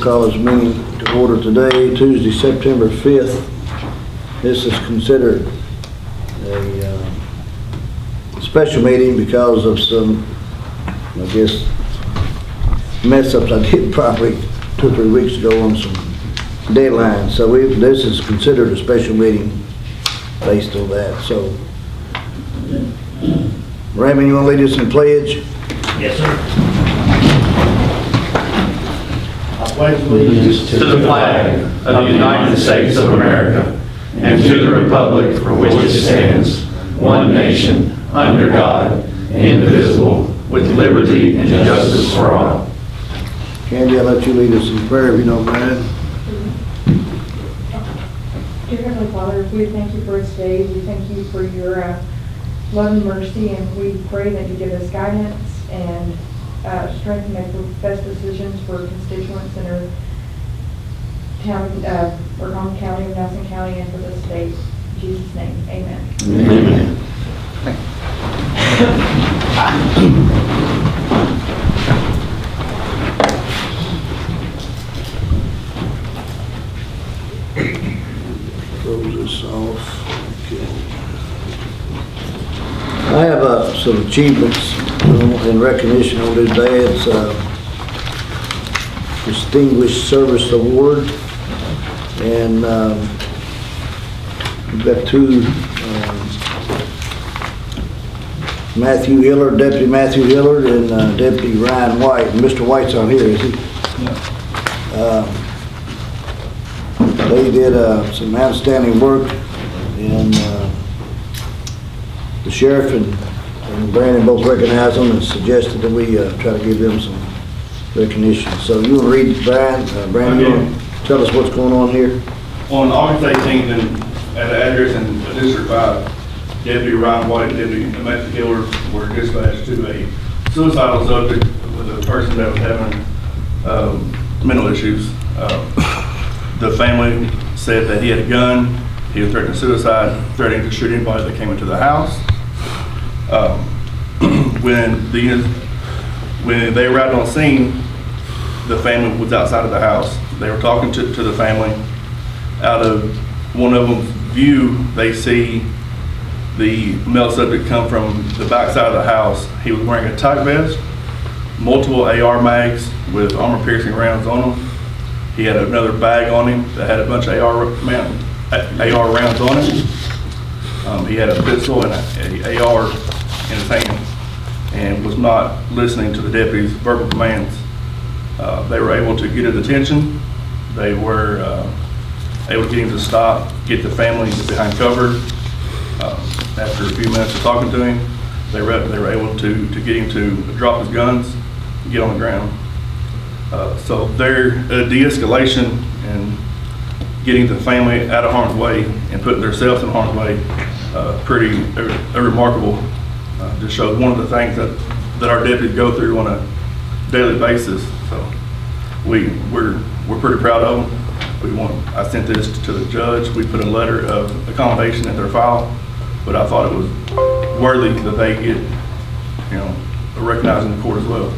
call this meeting to order today, Tuesday, September 5th. This is considered a special meeting because of some, I guess, mess-ups I did probably 2 or 3 weeks ago on some deadlines. So this is considered a special meeting based on that. So, Raymond, you want to lead us in pledge? Yes, sir. I pledge allegiance to the flag of the United States of America and to the republic for which it stands, one nation, under God, indivisible, with liberty and justice for all. Candy, I'll let you lead us in prayer if you don't mind. Dear Heavenly Father, we thank you for this day. We thank you for your love and mercy, and we pray that you give us guidance and strength to make the best decisions for constituents in our town, Oklahoma County, Nelson County, and for the state. In Jesus' name, amen. Amen. Close this off. Okay. I have some achievements in recognition on this day. It's Distinguished Service Award, and we've got 2, Matthew Hillard, Deputy Matthew Hillard, and Deputy Ryan White. And Mr. White's on here, is he? They did some outstanding work, and the sheriff and Brandon both recognized them and suggested that we try to give them some recognition. So you want to read, Brandon, you want to tell us what's going on here? On August 18th, at the address in District 5, Deputy Ryan White and Deputy Matthew Hillard were dispatched to a suicidal subject with a person that was having mental issues. The family said that he had a gun, he was threatening suicide, threatening to shoot anybody that came into the house. When they arrived on scene, the family was outside of the house. They were talking to the family. Out of one of them's view, they see the male subject come from the back side of the house. He was wearing a tight vest, multiple AR mags with armor-piercing rounds on them. He had another bag on him that had a bunch of AR rounds on it. He had a pistol and an AR in his hand and was not listening to the deputy's verbal commands. They were able to get his attention. They were able to get him to stop, get the family behind cover. After a few minutes of talking to him, they were able to get him to drop his guns and get on the ground. So their de-escalation and getting the family out of harm's way and putting themselves in harm's way, pretty remarkable. Just shows one of the things that our deputies go through on a daily basis. So we're pretty proud of them. I sent this to the judge. We put a letter of accommodation in their file, but I thought it was worthy that they get, recognized in the court as well.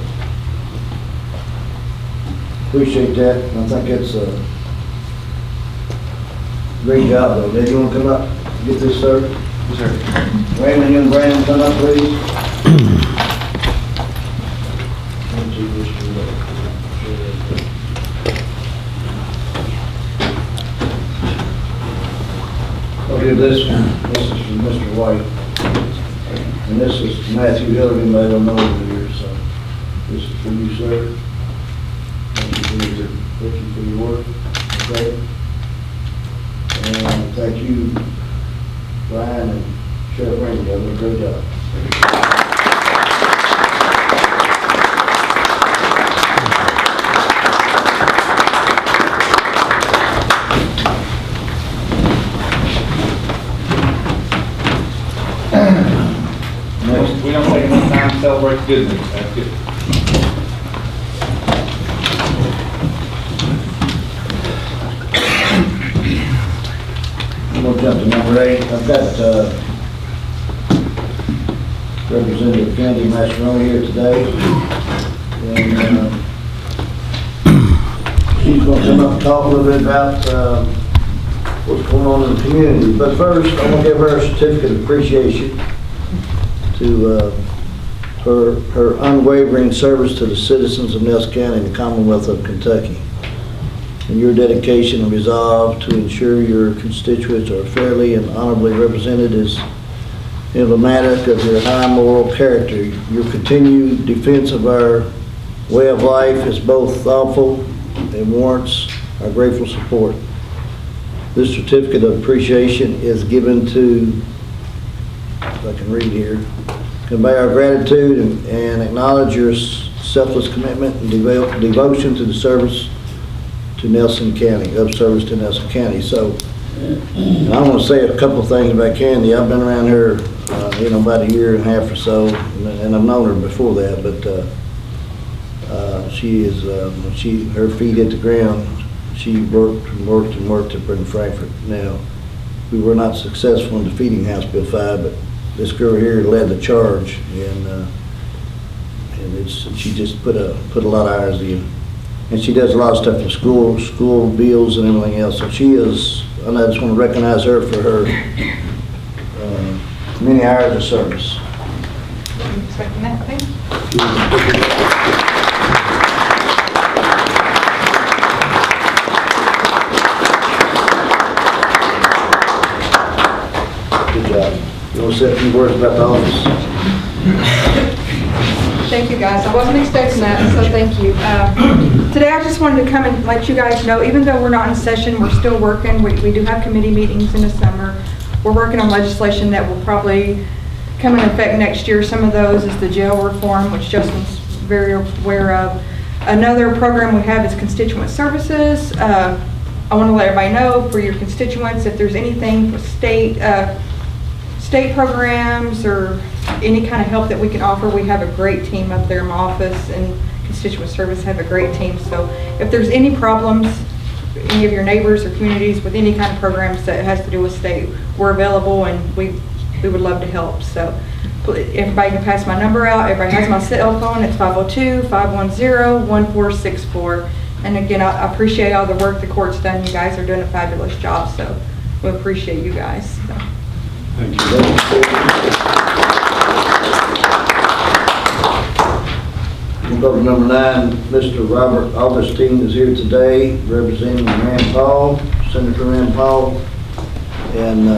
Appreciate that. I think it's a great job, though. Dave, you want to come up and get this, sir? Yes, sir. Raymond, you and Brandon, come up, please. I'll give this one. This is from Mr. White. And this is Matthew Hillard, anybody don't know over here, so this is for you, sir. Thank you for your work. Okay. And thank you, Brian and Sheriff Rainey. Y'all did a great job. Next. We don't take enough time to celebrate good news. That's good. We'll jump to number 8. I've got Representative Candy Mascheroni here today. And She's going to come up and talk a little bit about what's going on in the community. But first, I want to give her a certificate of appreciation to her unwavering service to the citizens of Nelson County and the Commonwealth of Kentucky, and your dedication and resolve to ensure your constituents are fairly and honorably represented is emblematic of your high moral character. Your continued defense of our way of life is both thoughtful and warrants our grateful support. This certificate of appreciation is given to, if I can read here, convey our gratitude and acknowledge your selfless commitment and devotion to the service to Nelson County, So, I want to say a couple of things about Candy. I've been around her, about a year and a half or so, and I've known her before that, but she is, when her feet hit the ground, she worked up in Frankfurt. Now, we were not successful in defeating House Bill 5, but this girl here led the charge, and she just put a lot of hours in. And she does a lot of stuff in school bills and everything else. So she is, and I just want to recognize her for her many hours of service. I'm expecting that, thank you. Good job. You want to say a few words about the office? Thank you, guys. I wasn't expecting that, so thank you. Today, I just wanted to come and let you guys know, even though we're not in session, we're still working. We do have committee meetings in the summer. We're working on legislation that will probably come in effect next year. Some of those is the jail reform, which Justin's very aware of. Another program we have is constituent services. I want to let everybody know, for your constituents, if there's anything for state programs or any kind of help that we can offer, we have a great team up there in my office, and constituent service have a great team. So if there's any problems, any of your neighbors or communities with any kind of programs that has to do with state, we're available, and we would love to help. So everybody can pass my number out. Everybody has my cell phone. It's 502-510-1464. And again, I appreciate all the work the court's done. You guys are doing a fabulous job, so we appreciate you guys. So. Thank you. We'll go to number 9. Mr. Robert Augustine is here today representing Rand Paul, Senator Rand Paul. And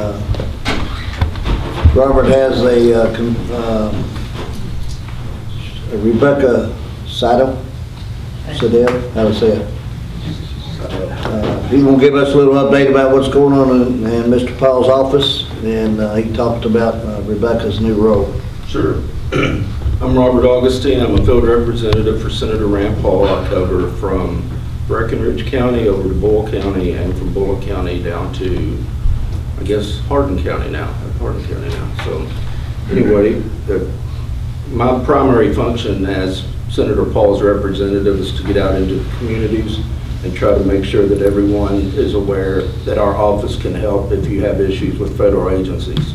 Robert has a Rebecca Seidel, how to say it? He's going to give us a little update about what's going on in Mr. Paul's office, and he talked about Rebecca's new role. Sure. I'm Robert Augustine. I'm a field representative for Senator Rand Paul. I cover from Breckenridge County over to Bull County, and from Bull County down to, I guess, Hardin County now. So anyway, my primary function as Senator Paul's representative is to get out into the communities and try to make sure that everyone is aware that our office can help if you have issues with federal agencies.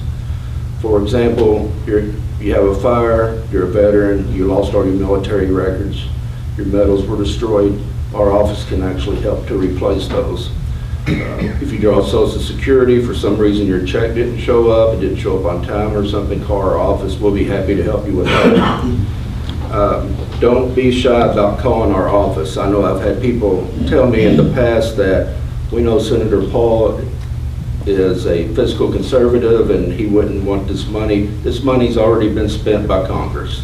For example, you have a fire, you're a veteran, you lost all your military records, your medals were destroyed, our office can actually help to replace those. If you draw Social Security, for some reason your check didn't show up, it didn't show up on time or something, call our office, we'll be happy to help you with that. Don't be shy about calling our office. I know I've had people tell me in the past that we know Senator Paul is a fiscal conservative and he wouldn't want this money. This money's already been spent by Congress.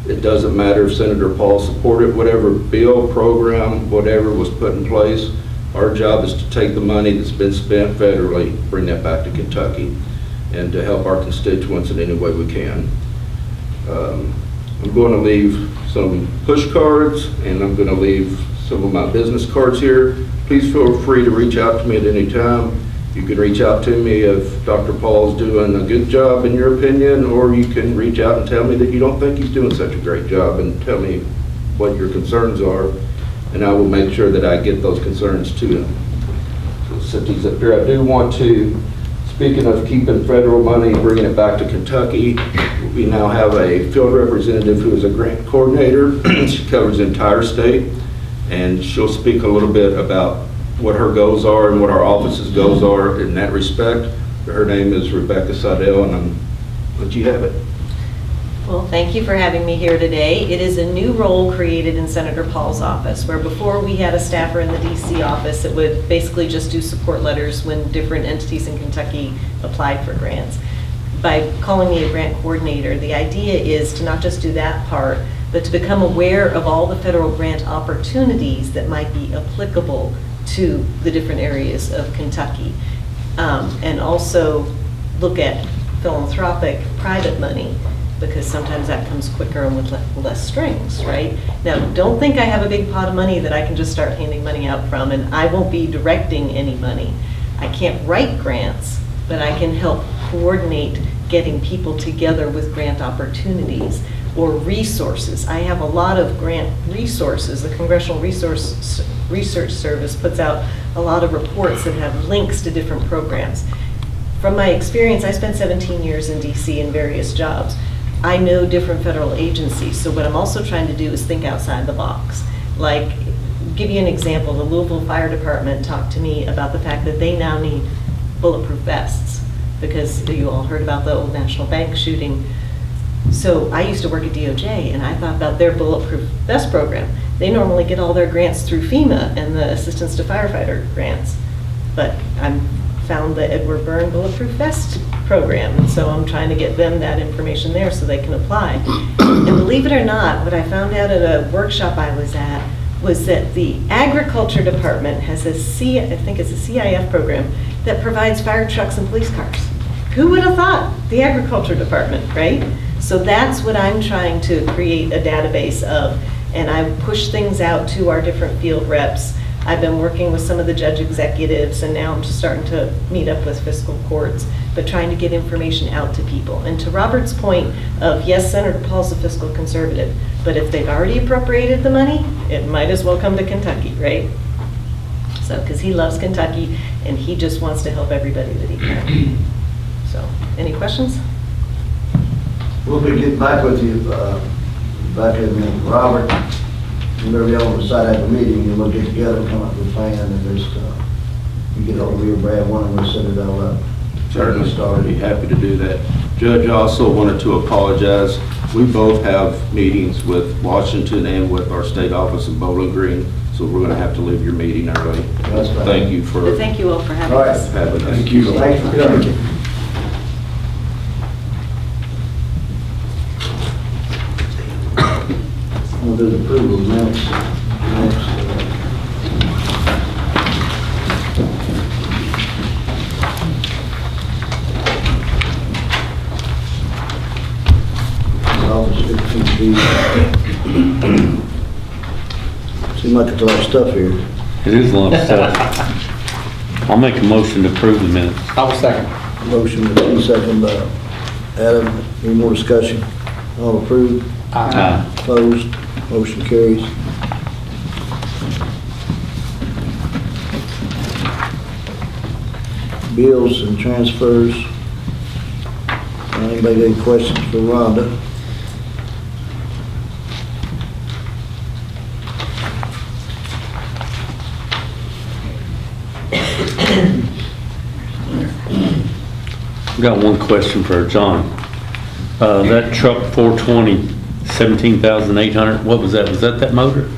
It doesn't matter if Senator Paul supported whatever bill, program, whatever was put in place. Our job is to take the money that's been spent federally, bring that back to Kentucky, and to help our constituents in any way we can. I'm going to leave some push cards, and I'm going to leave some of my business cards here. Please feel free to reach out to me at any time. You can reach out to me if Dr. Paul's doing a good job in your opinion, or you can reach out and tell me that you don't think he's doing such a great job and tell me what your concerns are, and I will make sure that I get those concerns to him. So since he's up here, I do want to, speaking of keeping federal money, bringing it back to Kentucky, we now have a field representative who is a grant coordinator. She covers the entire state. and she'll speak a little bit about what her goals are and what our office's goals are in that respect. Her name is Rebecca Seidel, and I'm let you have it. Well, thank you for having me here today. It is a new role created in Senator Paul's office, where before we had a staffer in the DC office that would basically just do support letters when different entities in Kentucky applied for grants. By calling me a grant coordinator, the idea is to not just do that part, but to become aware of all the federal grant opportunities that might be applicable to the different areas of Kentucky. And also look at philanthropic private money, because sometimes that comes quicker and with less strings, right? Now, don't think I have a big pot of money that I can just start handing money out from, and I won't be directing any money. I can't write grants, but I can help coordinate getting people together with grant opportunities or resources. I have a lot of grant resources. The Congressional Research Service puts out a lot of reports that have links to different programs. From my experience, I spent 17 years in DC in various jobs. I know different federal agencies, so what I'm also trying to do is think outside the box. Like, give you an example, the Louisville Fire Department talked to me about the fact that they now need bulletproof vests, because you all heard about the Old National Bank shooting. So I used to work at DOJ, and I thought about their bulletproof vest program. They normally get all their grants through FEMA and the Assistance to Firefighter grants, but I found the Edward Byrne Bulletproof Vest program, and so I'm trying to get them that information there so they can apply. And believe it or not, what I found out at a workshop I was at was that the Agriculture Department has I think it's a CIF program that provides fire trucks and police cars. Who would have thought? The Agriculture Department, right? So that's what I'm trying to create a database of, and I push things out to our different field reps. I've been working with some of the judge executives, and now I'm just starting to meet up with fiscal courts, but trying to get information out to people. And to Robert's point of, yes, Senator Paul's a fiscal conservative, but if they've already appropriated the money, it might as well come to Kentucky, right? So, because he loves Kentucky, and he just wants to help everybody that he can. So, any questions? We'll be getting back with you, back in Robert. We'll be on the side at the meeting, and we'll get together and come up with a plan, and just, you get over here, Brad, one, and we'll set it all up. Certainly, I'd be happy to do that. Judge, I also wanted to apologize. We both have meetings with Washington and with our state office in Bowling Green, so we're going to have to leave your meeting early. That's fine. Thank you for But thank you all for having All right. us. having us. Thank you. Thanks for coming. We'll do the approval next. Office 15B. Seems like it's a lot of stuff here. It is a lot of stuff. I'll make a motion to approve the minutes. I will second. Motion to second by Adam. Any more discussion? All approved? Aye. Opposed? Motion carries. Bills and transfers. Anybody got any questions for Rhonda? I've got one question for John. That truck 420, 17,800, what was that? Was that motor?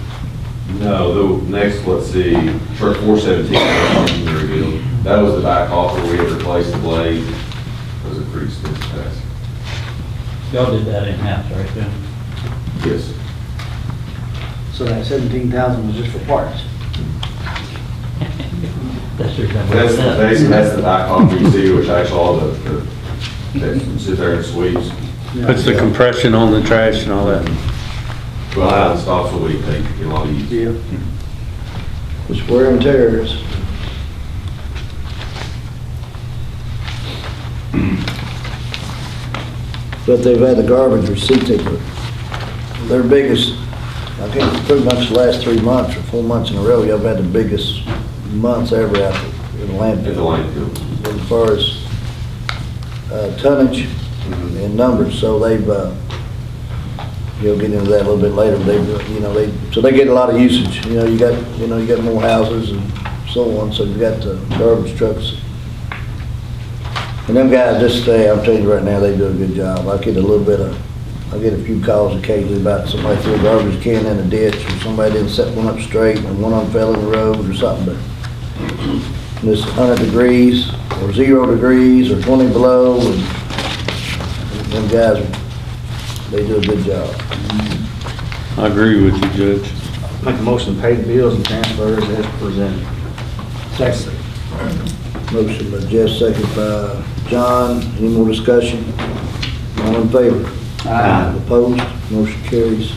No, the next, let's see, truck 417, revealed. That was the back off where we had replaced the blade. It was a pretty expensive task. Y'all did that in-house, right then? Yes. So that 17,000 was just for parts? That's That's the back off you see, which actually all the that sit there and sweeps. Puts the compression on the trash and all that. Well, it stops the week, take a lot easier. Yeah. It's wear and tear is. But they've had the garbage receipt taker. Their biggest, I think pretty much the last 3 months or 4 months in a row, y'all had the biggest months ever out in the landfill. At the landfill. As far as tonnage and numbers, so they've He'll get into that a little bit later. So they get a lot of usage. You got more houses and so on, so you got the garbage trucks. And them guys, I'm telling you right now, they do a good job. I get a few calls occasionally about somebody threw a garbage can in a ditch, or somebody didn't set one up straight, and one of them fell in the road or something, but it's 100 degrees, or 0 degrees, or 20 below, and them guys, they do a good job. I agree with you, Judge. Make a motion to pay the bills and transfers as presented. Second. Motion by Jeff, second by John. Any more discussion? All in favor? Aye. Opposed? Motion carries.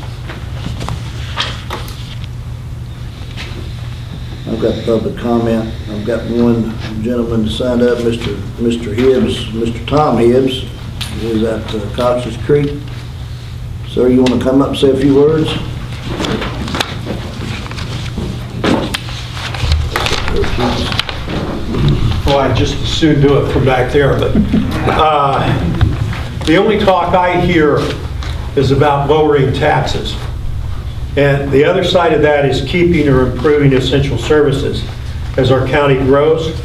I've got public comment. I've got one gentleman that signed up, Mr. Hibbs, Mr. Tom Hibbs. He is at Cox's Creek. Sir, you want to come up and say a few words? Well, I'd just as soon do it from back there, but the only talk I hear is about lowering taxes. And the other side of that is keeping or improving essential services as our county grows.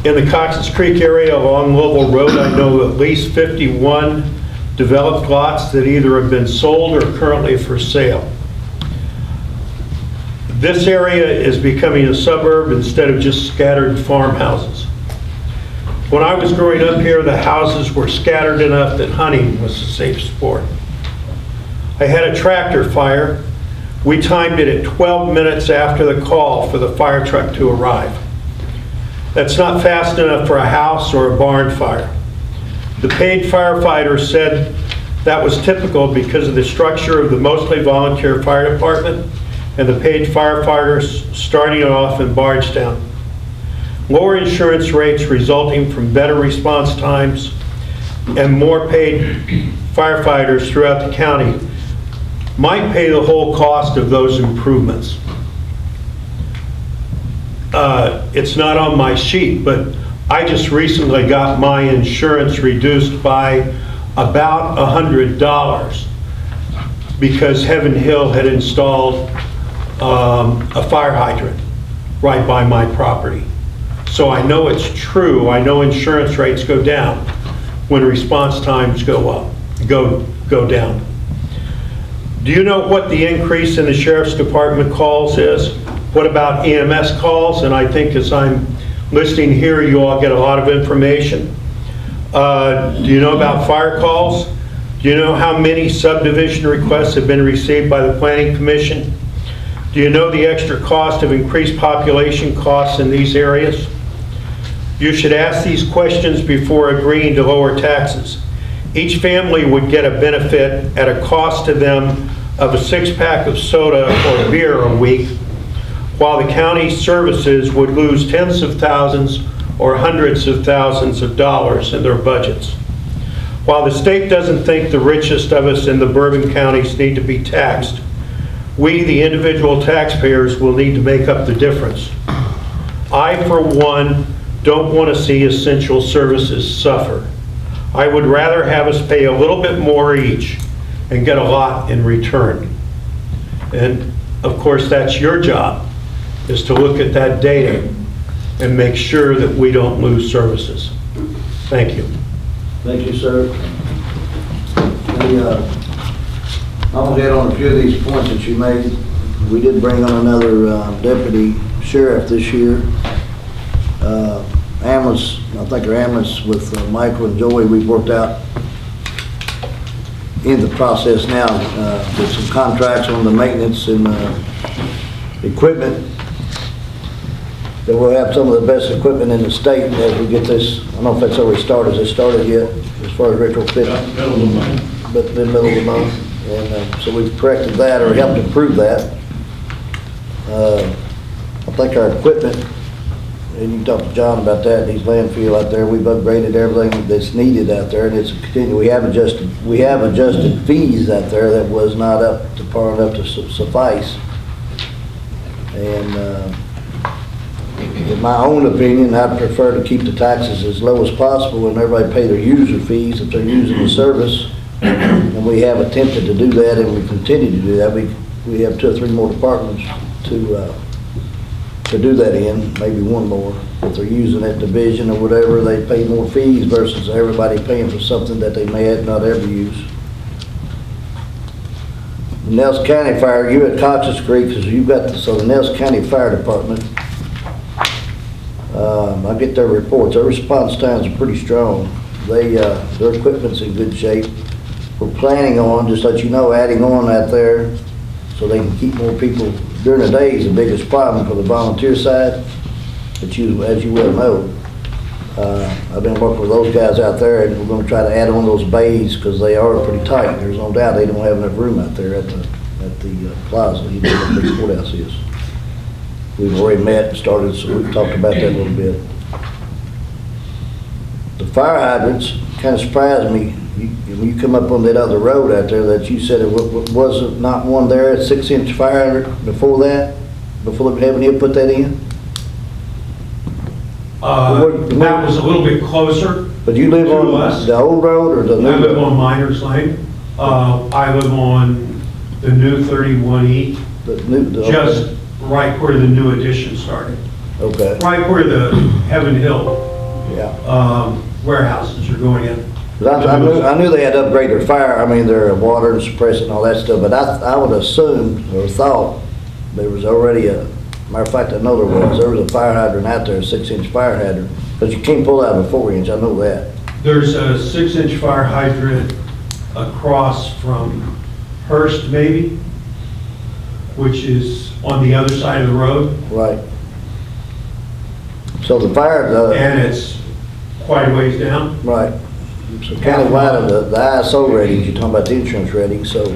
In the Cox's Creek area along Louisville Road, I know at least 51 developed lots that either have been sold or currently for sale. This area is becoming a suburb instead of just scattered farmhouses. When I was growing up here, the houses were scattered enough that hunting was a safe sport. I had a tractor fire. We timed it at 12 minutes after the call for the fire truck to arrive. That's not fast enough for a house or a barn fire. The paid firefighter said that was typical because of the structure of the mostly volunteer fire department and the paid firefighters starting off in Bardstown. Lower insurance rates resulting from better response times and more paid firefighters throughout the county might pay the whole cost of those improvements. It's not on my sheet, but I just recently got my insurance reduced by about $100 because Heaven Hill had installed a fire hydrant right by my property. So I know it's true. I know insurance rates go down when response times go down. Do you know what the increase in the Sheriff's Department calls is? What about EMS calls? And I think as I'm listening here, you all get a lot of information. Do you know about fire calls? Do you know how many subdivision requests have been received by the Planning Commission? Do you know the extra cost of increased population costs in these areas? You should ask these questions before agreeing to lower taxes. Each family would get a benefit at a cost to them of a 6-pack of soda or beer a week, while the county services would lose tens of thousands or hundreds of thousands of dollars in their budgets. While the state doesn't think the richest of us in the Bourbon counties need to be taxed, we, the individual taxpayers, will need to make up the difference. I, for one, don't want to see essential services suffer. I would rather have us pay a little bit more each and get a lot in return. And of course, that's your job, is to look at that data and make sure that we don't lose services. Thank you. Thank you, sir. I'll hit on a few of these points that you made. We did bring on another deputy sheriff this year. Ambulance, I think our ambulance with Michael and Joey, we've worked out in the process now with some contracts on the maintenance and equipment. That we'll have some of the best equipment in the state as we get this. I don't know if that's already started. Has it started yet as far as retrofitting? Middle of the month. But the middle of the month. And so we've corrected that or helped improve that. I think our equipment, and you can talk to John about that, these landfill out there, we've upgraded everything that's needed out there, and it's a continue. We have adjusted fees out there that was not up to par enough to suffice. And in my own opinion, I'd prefer to keep the taxes as low as possible and everybody pay their user fees if they're using the service, And we have attempted to do that, and we continue to do that. We have 2 or 3 more departments to do that in, maybe one more. If they're using that division or whatever, they pay more fees versus everybody paying for something that they may not ever use. Nelson County Fire, you at Cox's Creek, because you've got the Nelson County Fire Department. I get their reports. Their response times are pretty strong. Their equipment's in good shape. We're planning on, just let you know, adding on out there so they can keep more people. During the day is the biggest problem for the volunteer side, but as you well know, I've been working with those guys out there, and we're going to try to add on those bays because they are pretty tight. There's no doubt they don't have enough room out there at the plaza, you know, where the big courthouse is. We've already met and started, so we've talked about that a little bit. The fire hydrants kind of surprised me. When you come up on that other road out there that you said it wasn't not one there, a 6-inch fire hydrant before that, before they haven't even put that in? That was a little bit closer. But you live to on us. the old road or the new I live road? on Miners Lane. I live on the new 31E, just right where the new addition started. Okay, Right where the Heaven Hill yeah. warehouses are going in. 'Cause I knew they had to upgrade their fire, their water and suppressant and all that stuff, but I would assume or thought there was already matter of fact, I know there was a fire hydrant out there, a 6-inch fire hydrant, but you can't pull out a 4-inch, I know that. There's a 6-inch fire hydrant across from Hearst maybe, which is on the other side of the road, Right. So the fire, and it's quite a ways down. right. So countywide, the ISO ratings, you're talking about the insurance ratings, so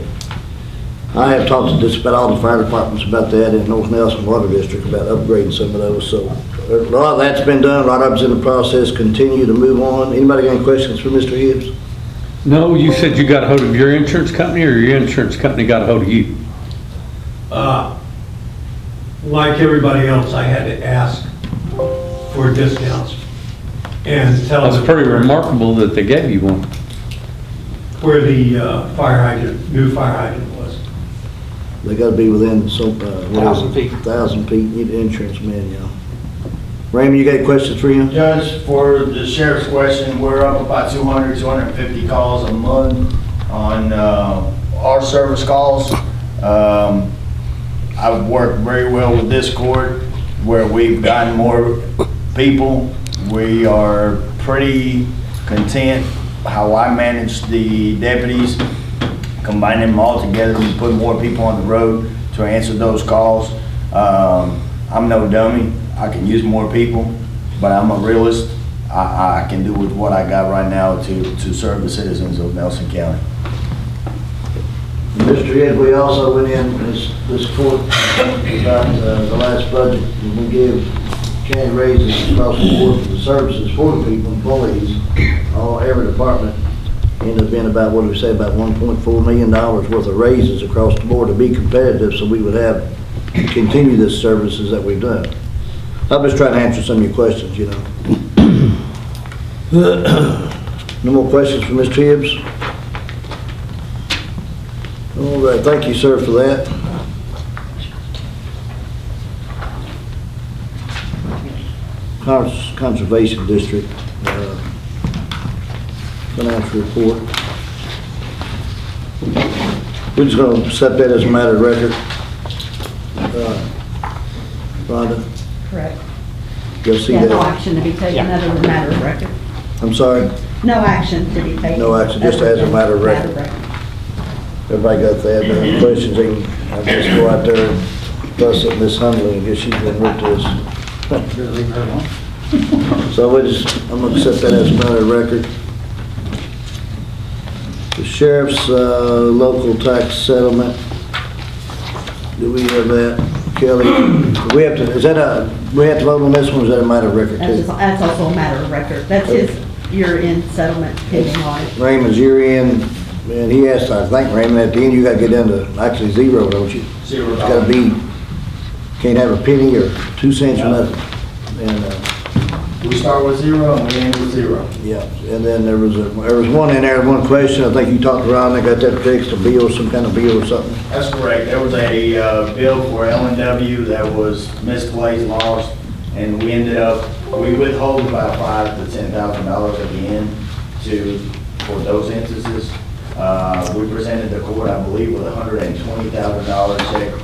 I have talked to just about all the fire departments about that in North Nelson Water District about upgrading some of those, so a lot of that's been done, a lot of it's in the process, continue to move on. Anybody got any questions for Mr. Hibbs? No, you said you got a hold of your insurance company, or your insurance company got a hold of you? Like everybody else, I had to ask for discounts and tell them. That's pretty remarkable that they gave you one. Where the fire hydrant, new fire hydrant was. They gotta be within some, 1,000 feet. 1,000 feet, you need an insurance man, you know. Raymond, you got questions for him? Judge, for the sheriff's question, we're up about 200, 250 calls a month on our service calls. I've worked very well with this court where we've gotten more people. We are pretty content how I manage the deputies, combining them all together and put more people on the road to answer those calls. I'm no dummy. I can use more people, but I'm a realist. I can do with what I got right now to serve the citizens of Nelson County. Mr. Ed, we also went in this court about the last budget, and we give county raises across the board for the services for the people, employees, every department. Ended up being about, what do we say, about $1.4 million worth of raises across the board to be competitive, so we would continue the services that we've done. I'm just trying to answer some of your questions, you know. No more questions for Mr. Hibbs? All right, thank you, sir, for that. Conservation District, financial report. We're just gonna accept that as a matter of record. Rhonda, Correct. you'll see Yeah, no that. action to be taken other than matter of record. I'm sorry, No action to be taken. No action, just as a matter of record. everybody got that, any questions, they can, I'll just go out there and fuss at Miss Hundley and get she's gonna work this. So I'm gonna accept that as a matter of record. The sheriff's, local tax settlement. Do we have that? Kelly, we have to vote on this one, or is that a matter of record too? That's also a matter of record. That's his year-end settlement pending on it. Raymond's year end, and he asked, I think, Raymond, at the end, you gotta get down to actually zero, don't you? $0. It's gotta be, can't have a penny or 2 cents or nothing. And, We start with 0 and we end with 0. Yeah, and then there was one in there, one question, I think you talked around, they got that fixed, a bill, some kind of bill or something. That's correct. There was a bill for L&W that was misplaced, lost, and we ended up, we withhold about $5,000 to $10,000 at the end for those instances. We presented the court, I believe, with a $120,000 check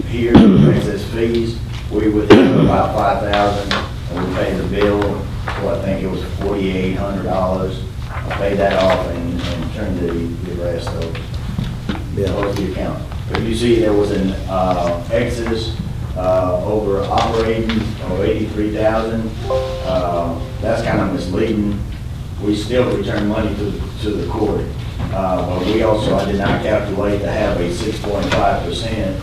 here, excess fees. We withheld about $5,000, and we paid the bill, well, I think it was $4,800. I paid that off and turned the rest of the account. But you see, there was an excess over operating of $83,000. That's kind of misleading. We still return money to the court. But we also, I did not calculate to have a 6.5%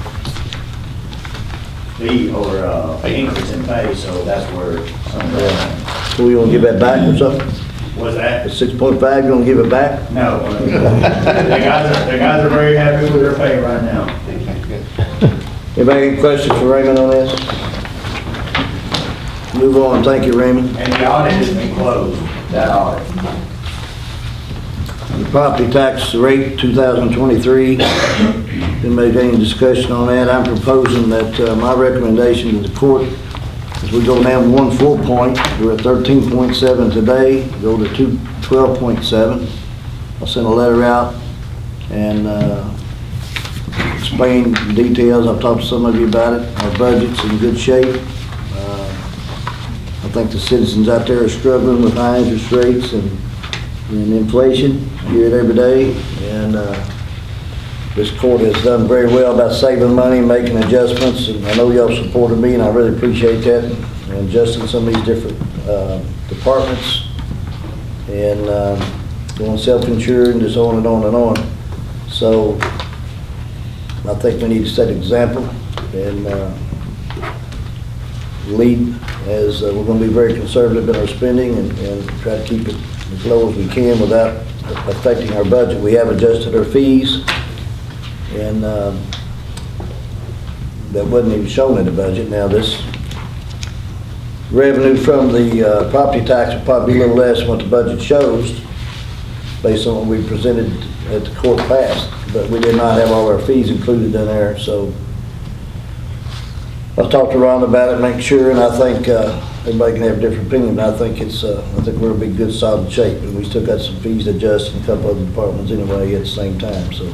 fee or increase in pay, so that's where some of that. So we gonna give that back or something? Was that? The 6.5, you gonna give it back? No. The guys are very happy with their pay right now. Anybody any questions for Raymond on this? Move on, thank you, Raymond. And the audit has been closed, that audit. The property tax rate 2023, didn't make any discussion on that. I'm proposing that my recommendation to the court is we go down 1 full point. We're at 13.7 today, go to 12.7. I'll send a letter out and explain the details. I've talked to some of you about it. Our budget's in good shape. I think the citizens out there are struggling with high interest rates and inflation. Hear it every day. And this court has done very well about saving money, making adjustments. And I know y'all supported me, and I really appreciate that. And adjusting some of these different departments and going self-insured and just on and on and on. So I think we need to set an example and lead as we're going to be very conservative in our spending and try to keep it as low as we can without affecting our budget. We have adjusted our fees, and that wasn't even shown in the budget. Now this revenue from the property tax will probably be a little less than what the budget shows based on what we presented at the court passed, but we did not have all our fees included in there. So I've talked to Ron about it, make sure, and I think everybody can have a different opinion, but I think it's I think we're in good solid shape, and we still got some fees to adjust in a couple other departments anyway at the same time. So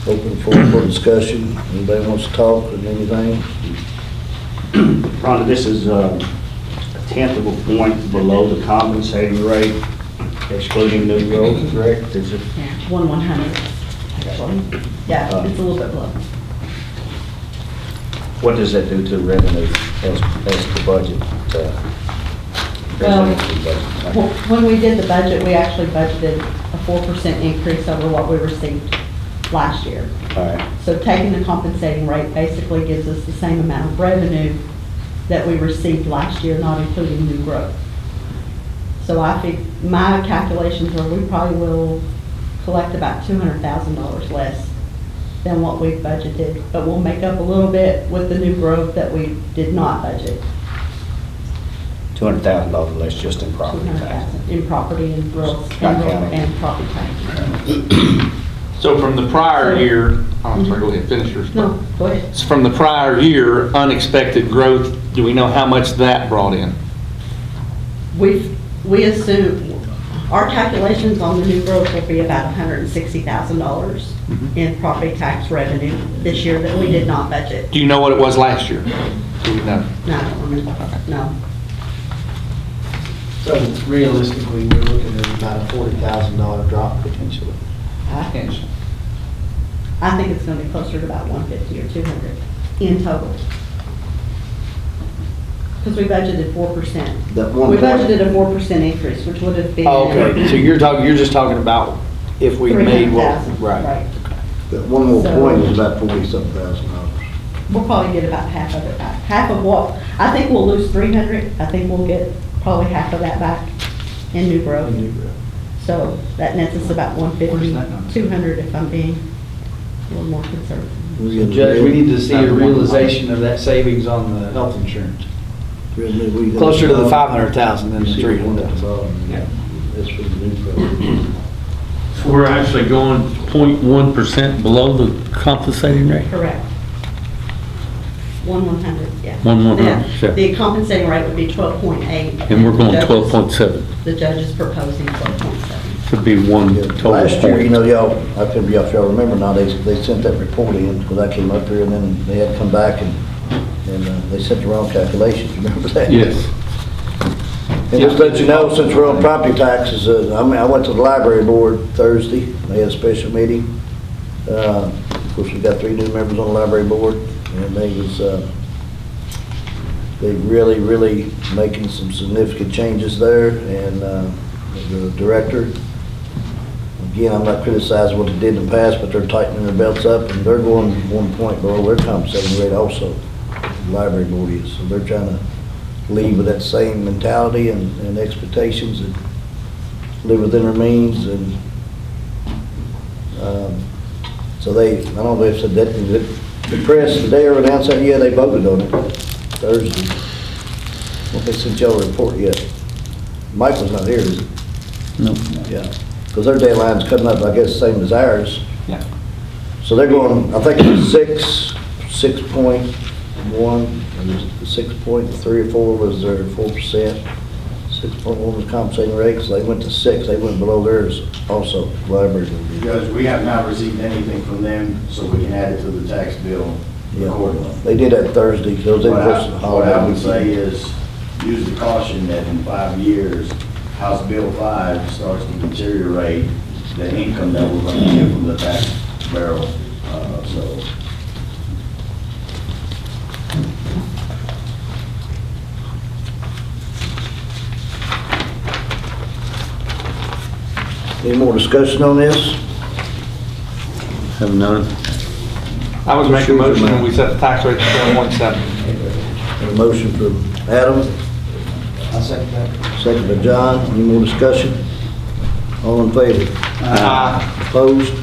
open for discussion. Anybody wants to talk or anything? Rhonda, this is a tenth of a point below the compensating rate, excluding new growth, correct? Is it? Yeah, 1/100, actually. Yeah, it's a little bit below. What does that do to revenue as the budget? Well, residential budget? when we did the budget, we actually budgeted a 4% increase over what we received last year. All right. So taking the compensating rate basically gives us the same amount of revenue that we received last year, not including new growth. So I think my calculations are we probably will collect about $200,000 less than what we've budgeted, but we'll make up a little bit with the new growth that we did not budget. $200,000 less just in property tax. $200,000 in property and real County. and property tax. So from the prior year, I'm sorry, go ahead, finish yours. No, go ahead. So from the prior year, unexpected growth, do we know how much that brought in? We assume, our calculations on the new growth will be about $160,000 in property tax revenue this year that we did not budget. Do you know what it was last year? Do we know? No, I don't remember. No. So realistically, we're looking at about a $40,000 drop potentially. I think it's going to be closer to about 150 or 200 in total. Because we budgeted 4%. That 1 We point. budgeted a 4% increase, which would have been. Oh, okay, so you're just talking about if we made what, 300,000, right. That one more So- point is about $40-something thousand. We'll probably get about half of it back. Half of what, I think we'll lose 300. I think we'll get probably half of that back in new growth. So that nets us about 150, 200 if I'm being a little more conservative. Judge, we need to see a realization of that savings on the health insurance. Closer to the 500,000 than the 300,000. Yeah. That's for the new program. So we're actually going 0.1% below the compensating rate? Correct. 1/100, yeah. 1/100, Yeah. yeah. The compensating rate would be 12.8. And we're going The judges- 12.7, The judge is proposing 12.7. to be one total Last year, you point. know, y'all, I couldn't be, if y'all remember now, they sent that report in, because I came up here, and then they had to come back, and they sent the wrong calculations, remember that? Yes. And just to let you know, since we're on property taxes, I went to the library board Thursday, they had a special meeting. Of course, we got 3 new members on the library board, and they really making some significant changes there, and the director, again, I'm not criticizing what they did in the past, but they're tightening their belts up, and they're going 1 point below their compensating rate also, the library board is, so they're trying to leave with that same mentality and expectations and live within their means, and so I don't know if they said that, the press, did they ever announce that? Yeah, they voted on it Thursday. Well, they sent y'all a report yet. Mike was not here, is he? No. Yeah, because their deadline's coming up, I guess, same as ours. Yeah. So they're going, I think it's 6.1, and 6.3 or 4 was their 4%. 6.1 was compensating rate, so they went to 6, they went below theirs also, library. Judge, we have not received anything from them, so we can add it to the tax bill accordingly. They did that Thursday, because they pushed the What I would holiday. say is, use the caution that in 5 years, House Bill 5 starts to deteriorate the income that we're going to get from the tax barrel, so. Any more discussion on this? Have none. I would make a motion that we set the tax rate to 7.7. A motion from Adam, I second that. second by John. Any more discussion? All in favor? Opposed?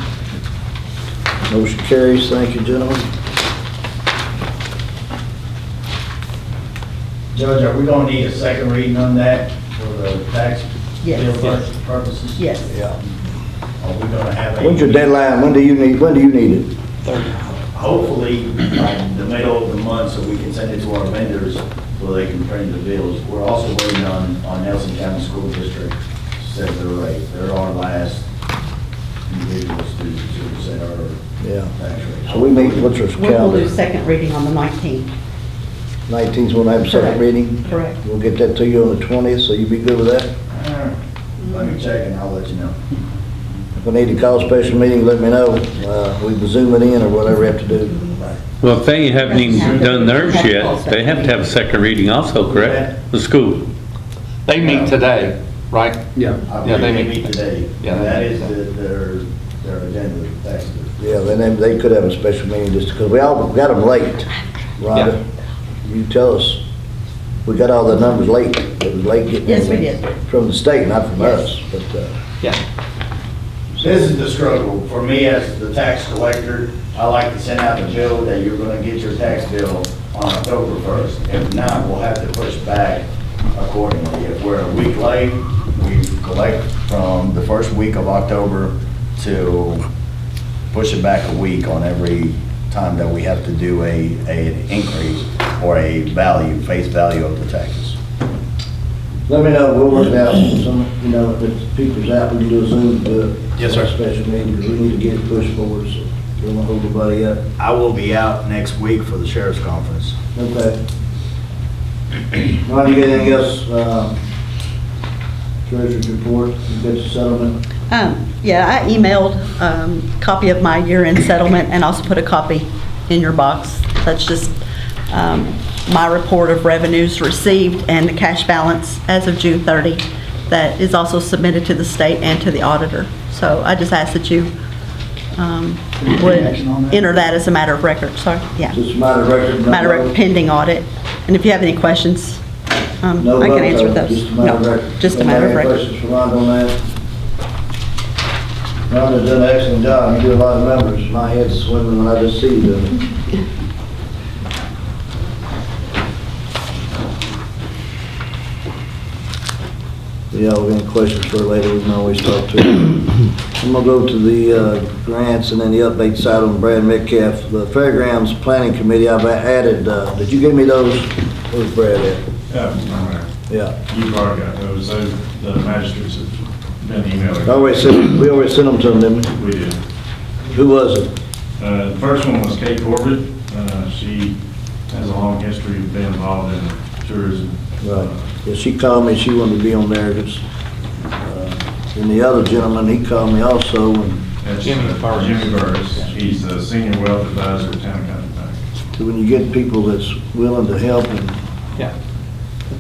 Motion carries. Thank you, gentlemen. Judge, are we going to need a second reading on that for the tax Yes. bill purposes? Yes. Yeah. Are we going to have a? When's your deadline? When do you need it? Hopefully, by the middle of the month, so we can send it to our vendors so they can print the bills. We're also waiting on Nelson County School District to set their rate. They're our last individuals to set our Yeah. tax rate. So we meet, what's your We will do calendar? second reading on the 19th. 19th, we'll have a second Correct. reading? Correct. We'll get that to you on the 20th, so you be good with that? Let me check and I'll let you know. If we need to call a special meeting, let me know. We can zoom it in or whatever we have to do. Well, if they haven't even done theirs yet, they have to have a second reading also, correct? The school. They meet today, right? Yeah. I Yeah, they believe meet- today. Yeah. That is their agenda, tax bill. Yeah, then they could have a special meeting just because we all got them late. Rhonda, you tell us, we got all the numbers late. It was late getting. Yes, we them did. From the state, not from Yes. us, but, Yeah. This is the struggle. For me as the tax collector, I like to send out the bill that you're gonna get your tax bill on October 1st. If not, we'll have to push back accordingly. If we're a week late, we collect from the first week of October to push it back a week on every time that we have to do an increase or a value, face value of the taxes. let me know, we'll work it out. Some, if it's people's out, we can do a Zoom, Yes, sir. Special meeting, because we need to get it pushed forward, so we don't hold everybody up. I will be out next week for the sheriff's conference. Okay. Ron, you got anything else, treasurer's report, you got the settlement? Yeah, I emailed copy of my year-end settlement and also put a copy in your box. That's just my report of revenues received and the cash balance as of June 30. That is also submitted to the state and to the auditor. So I just ask that you would enter that as a matter of record. Sorry, yeah. Just a matter of record? no Matter of vote? pending audit. And if you have any questions, I No can vote, answer though, those. just a matter of No, record. just a matter of Any record. questions for Ron on that? Ron has done an excellent job, you do a lot of numbers, my head's swimming when I just see you doing it. Yeah, any questions for her later, we can always talk to her. I'm gonna go to the grants and then the update side on Brad Metcalf. The Fairgrounds Planning Committee, I've added, did you give me those? Where's Brad at? Yeah. You've already got those, the magistrates have been emailing. We always sent them to them, didn't we? We did. Who was it? The first one was Kate Corbett. She has a long history of being involved in tourism. Right. Yeah, she called me, she wanted to be on there, and the other gentleman, he called me also, and That's Jimmy Burris. He's the senior wealth advisor at Town County Bank. so when you get people that's willing to help, and Yeah.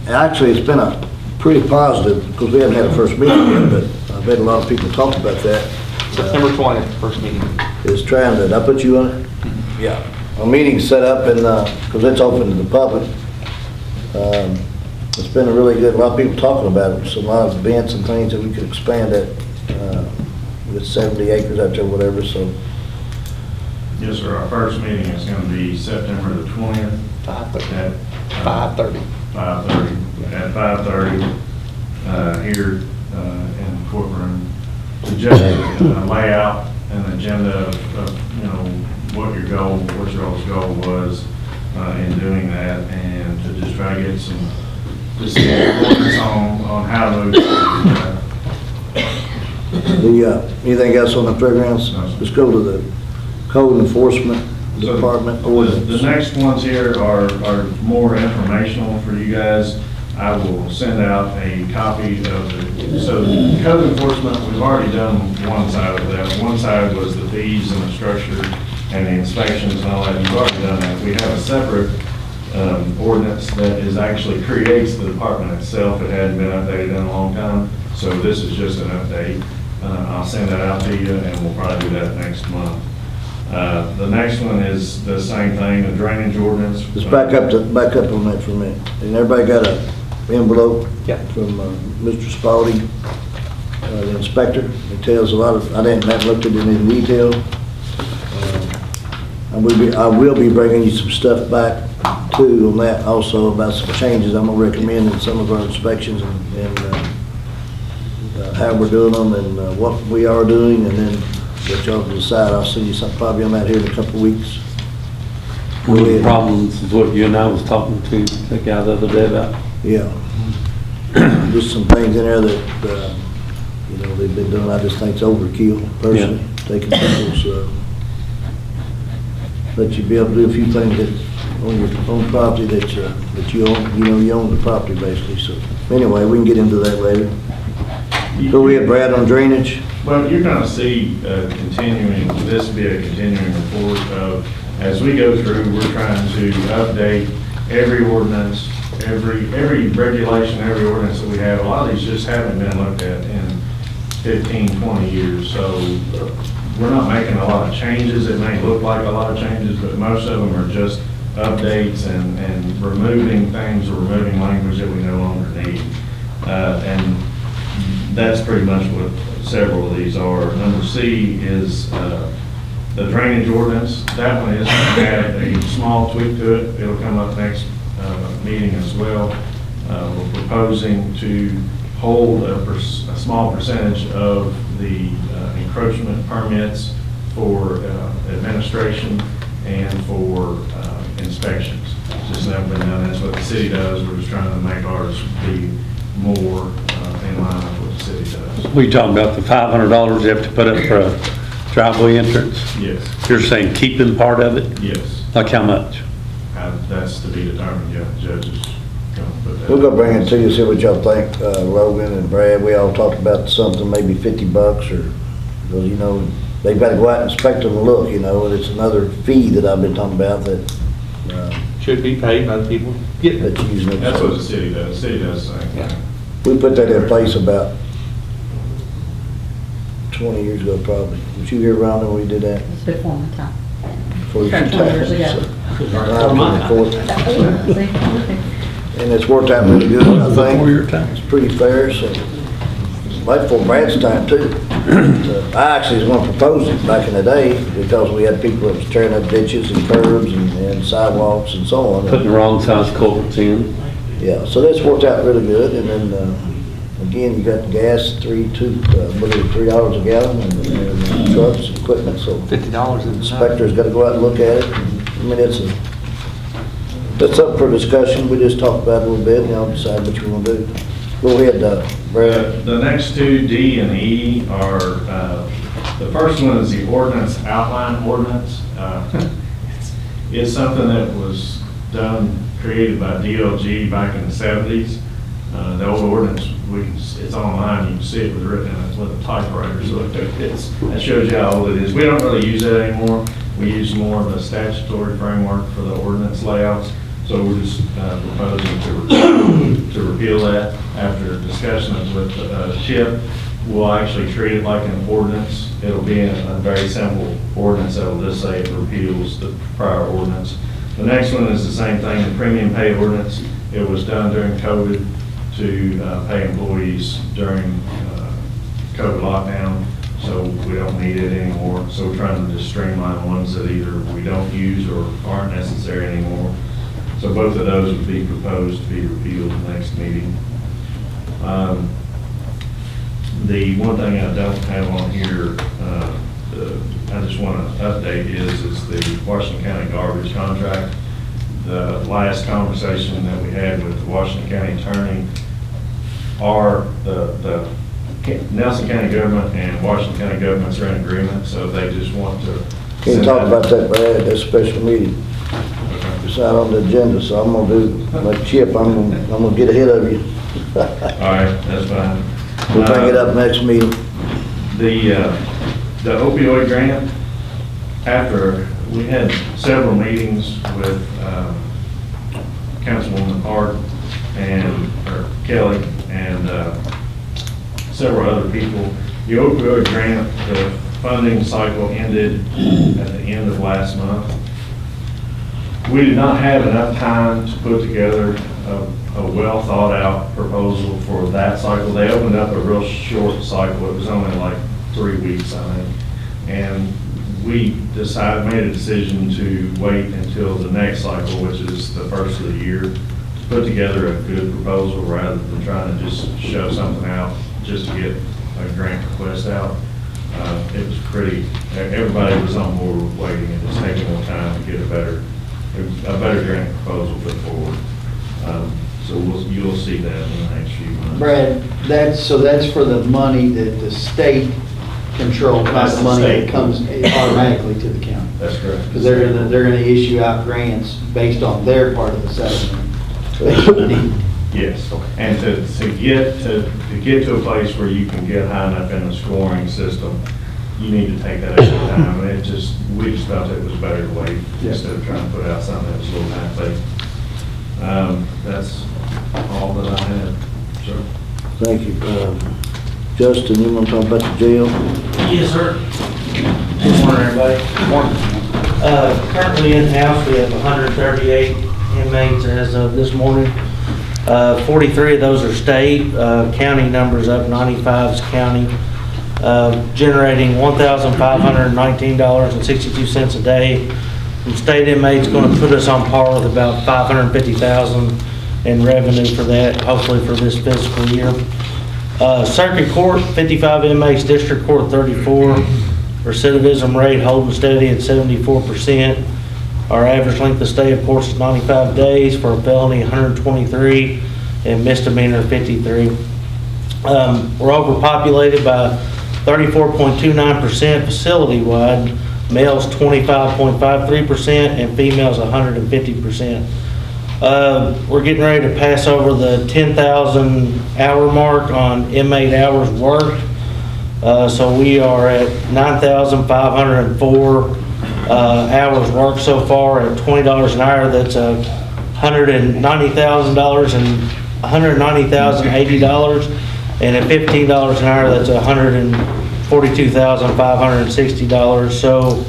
actually, it's been a pretty positive, because we haven't had a first meeting yet, but I've had a lot of people talk about that. September 20th, first meeting. Is trying to, did I put you on it? Yeah. A meeting's set up, and, because it's open to the public. It's been a really good, a lot of people talking about it, so a lot of events and things that we could expand at, with 70 acres out there, whatever, so. Yes, sir. Our first meeting is going to be September the 20th. 5:30. At 5:30. 5:30. At 5:30 here in the courtroom. To just lay out an agenda of, you know, what your all's goal was in doing that, and to just try to get some points on how to move forward. Anything else on the fairgrounds? No, sir. Let's go to the code enforcement department. The next ones here are more informational for you guys. I will send out a copy of the, so code enforcement, we've already done one side of that. One side was the fees and the structure and the inspections and all that. We've already done that. We have a separate ordinance that is actually creates the department itself. It hadn't been updated in a long time. So this is just an update. I'll send that out to you, and we'll probably do that next month. The next one is the same thing, the drainage ordinance. Let's back up on that for a minute. And everybody got a envelope Yeah. from Mr. Spalding, the inspector. It tells a lot of, I haven't looked at it in detail. I will be bringing you some stuff back too on that also about some changes I'm gonna recommend in some of our inspections and how we're doing them and what we are doing, and then let y'all decide. I'll send you something probably on that here in a couple of weeks. One of the problems is what you and I was talking to the guy the other day about. Yeah. Just some things in there that, you know, they've been doing, I just think it's overkill personally. Taking people's, let you be able to do a few things that on your own property that you own, you know, you own the property basically. So anyway, we can get into that later. So we have Brad on drainage. Well, you're going to see this be a continuing report of, as we go through, we're trying to update every ordinance, every regulation, every ordinance that we have. A lot of these just haven't been looked at in 15, 20 years. So we're not making a lot of changes. It may look like a lot of changes, but most of them are just updates and removing things or removing language that we no longer need. And that's pretty much what several of these are. Number C is the drainage ordinance. That one is going to add a small tweak to it. It'll come up next meeting as well. We're proposing to hold a small percentage of the encroachment permits for administration and for inspections. It's just never been done. That's what the city does. We're just trying to make ours be more in line with what the city does. We talking about the $500 you have to put up for a driveway entrance? Yes. You're saying keeping part of it? Yes. Like how much? That's to be determined. Yeah, the judge is going to put that. We're gonna bring it to you, see what y'all think. Logan and Brad, we all talked about something, maybe $50 or, well, you know, they've got to go out and inspect them and look, you know, and it's another fee that I've been talking about that, Should be paid by the people getting it. that you usually. That's what the city does. The city does the same thing. We put that in place about 20 years ago probably. Was you here, Rhonda, when we did that? It's before my time. Before you 20 years ago. And it's worked out really good, I think. Before your time. It's pretty fair, so, right before Brad's time too. I actually was going to propose it back in the day because we had people that was tearing up ditches and curbs and sidewalks and so on. Putting the wrong size culverts in. Yeah, so that's worked out really good, and then, Again, you got the gas, $3 a gallon, and trucks, equipment, so $50 in inspector's gotta go out and look at it. I mean, that's up for discussion, we just talked about it a little bit, and y'all decide what you wanna do. Go ahead, Brad. The next two, D and E, are, the first one is the ordinance outline ordinance. It's something that was done, created by DLG back in the 70s. The old ordinance, it's online, you can see it was written with a typewriter, so that shows you how old it is. We don't really use that anymore. We use more of a statutory framework for the ordinance layouts. So we're just proposing to repeal that after discussions with Chip. We'll actually treat it like an ordinance. It'll be a very simple ordinance that will just say it repeals the prior ordinance. The next one is the same thing, the premium pay ordinance. It was done during COVID to pay employees during COVID lockdown, so we don't need it anymore. So we're trying to just streamline ones that either we don't use or aren't necessary anymore. So both of those would be proposed to be repealed next meeting. The one thing I don't have on here, I just want to update is the Washington County garbage contract. The last conversation that we had with the Washington County attorney, the Nelson County government and Washington County governments are in agreement, so they just want to. Can you talk about that, Brad, at this special meeting? It's not on the agenda, so I'm gonna do like Chip, I'm gonna get ahead of you. All right, that's fine. We'll bring it up next meeting. The opioid grant, after we had several meetings with Councilwoman Hart or Kelly and several other people, the opioid grant, the funding cycle ended at the end of last month. We did not have enough time to put together a well thought out proposal for that cycle. They opened up a real short cycle. It was only like 3 weeks, I think. And we made a decision to wait until the next cycle, which is the first of the year, to put together a good proposal rather than trying to just shove something out just to get a grant request out. It was everybody was on board with waiting and just taking more time to get a better grant proposal put forward. So you'll see that in the next few months. Brad, that's for the money that the state controls, not That's the the money state. that comes automatically to the county. That's correct. Because they're gonna issue out grants based on their part of the settlement. Yes, and to get to a place where you can get high enough in the scoring system, you need to take that extra time. And we just felt it was better to wait instead of trying to put out something that was a little half-baked. That's all that I had, sir. Thank you. Justin, you want to talk about the jail? Yes, sir. Good morning, everybody. Good morning. Currently in-house, we have 138 inmates as of this morning. 43 of those are state. County numbers up, 95 is county. Generating $1,519.62 a day. From state inmates going to put us on par with about $550,000 in revenue for that, hopefully for this fiscal year. Circuit Court, 55 inmates, District Court, 34. Recidivism rate holding steady at 74%. Our average length of stay, of course, is 95 days for a felony, 123, and misdemeanor, 53. We're overpopulated by 34.29% facility-wide, males 25.53%, and females 150%. We're getting ready to pass over the 10,000 hour mark on inmate hours worked. So we are at 9,504 hours worked so far at $20 an hour. That's $190,000 and $190,080, and at $15 an hour, that's $142,560. So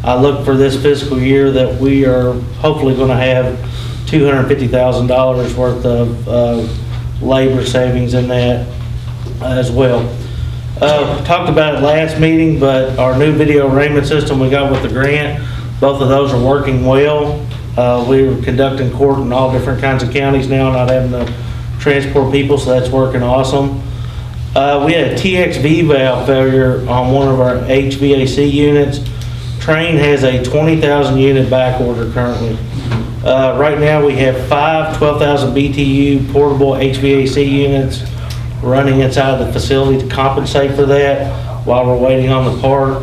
I look for this fiscal year that we are hopefully going to have $250,000 worth of labor savings in that as well. Talked about it last meeting, but our new video arraignment system we got with the grant, both of those are working well. We're conducting court in all different kinds of counties now, not having to transport people, so that's working awesome. We had a TXV valve failure on one of our HVAC units. Train has a 20,000 unit back order currently. Right now, we have 5 12,000 BTU portable HVAC units running inside the facility to compensate for that while we're waiting on the part.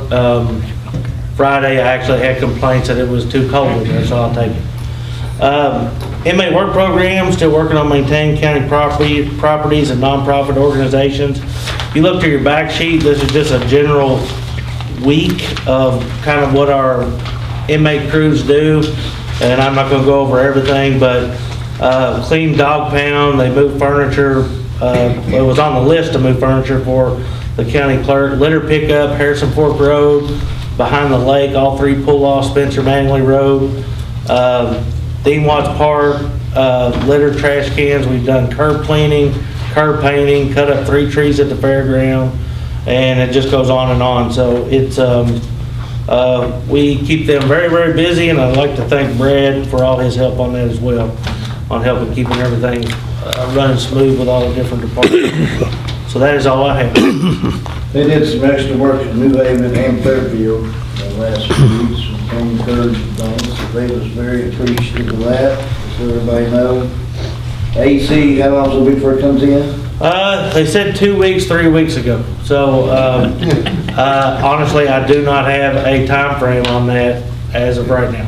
Friday, I actually had complaints that it was too cold in there, so I'll take it. Inmate work program, still working on maintaining county properties and nonprofit organizations. If you look to your back sheet, this is just a general week of kind of what our inmate crews do. And I'm not gonna go over everything, but clean dog pound, they move furniture. It was on the list to move furniture for the county clerk. Litter pickup, Harrison Fork Road, behind the lake, all 3 pull-off, Spencer Manley Road. Dean Watts Park, litter, trash cans. We've done curb cleaning, curb painting, cut up 3 trees at the fairground, and it just goes on and on. So it's, we keep them very, very busy, and I'd like to thank Brad for all his help on that as well, on helping keeping everything running smooth with all the different departments. So that is all I have. They did some extra work in New Haven and Fairfield the last few weeks, some clean curbs and things. So they was very appreciative of that, so everybody knows. AC, how long will it be before it comes in? They said 2 weeks, 3 weeks ago. So, honestly, I do not have a time frame on that as of right now.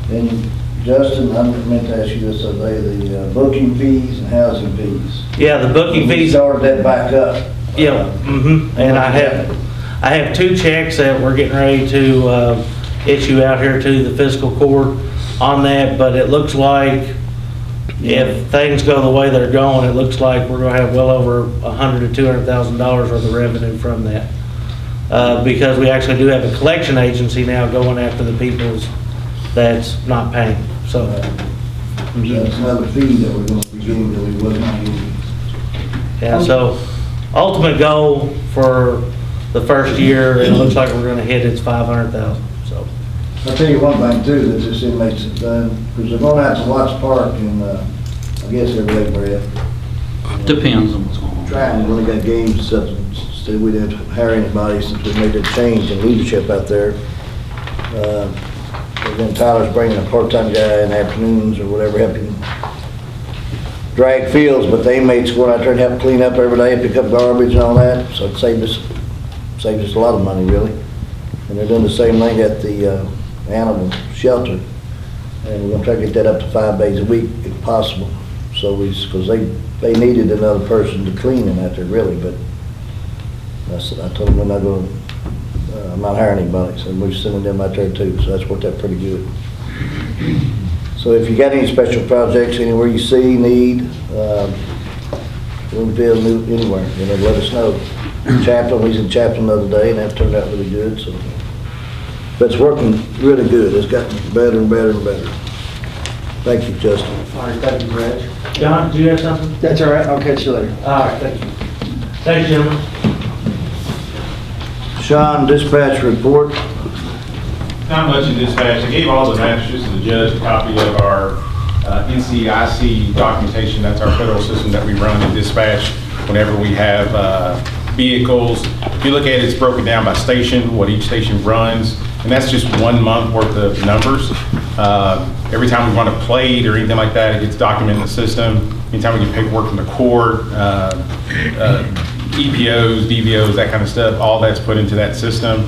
And Justin, I meant to ask you this other day, the booking fees and housing fees. Yeah, the booking We fees. started that back up. Yeah, and I have 2 checks that we're getting ready to issue out here to the Fiscal Court on that, but it looks like if things go the way they're going, it looks like we're gonna have well over $100,000 to $200,000 worth of revenue from that. Because we actually do have a collection agency now going after the people that's not paying, so. That's another fee that we're gonna be getting that we wasn't getting. Yeah, so ultimate goal for the first year, it looks like we're gonna hit, it's 500,000, so. I'll tell you one thing too, that this inmates have done, because they're going out to Watts Park and, I guess every day, Brad. Depends on what's going on. Trying, when they got games and stuff, so we didn't hire anybody since we made that change in leadership out there. And then Tyler's bringing a part-time guy in the afternoons or whatever, helping drag fields, but the inmates going out there and help clean up every day, pick up garbage and all that, so it saved us a lot of money, really. And they're doing the same thing at the animal shelter, and we're gonna try to get that up to 5 days a week if possible. So because they needed another person to clean them out there, really, but I told them we're not gonna, I'm not hiring anybody, so we're sending them out there too, so that's worked out pretty good. So if you got any special projects anywhere you see, need, Bloomfield, anywhere, let us know. Chaplain, we was in Chaplain the other day, and that turned out really good, so. But it's working really good, it's gotten better and better and better. Thank you, Justin. All right, thank you, Brad. John, do you have something? That's all right, I'll catch you later. All right, thank you. Thanks, gentlemen. Sean, dispatch report. Not much in dispatch. I gave all the magistrates and the judge a copy of our NCIC documentation. That's our federal system that we run in dispatch whenever we have vehicles. If you look at it, it's broken down by station, what each station runs, and that's just 1 month worth of numbers. Every time we run a plate or anything like that, it gets documented in the system. Anytime we get paperwork from the court, EPOs, DVOs, that kind of stuff, all that's put into that system.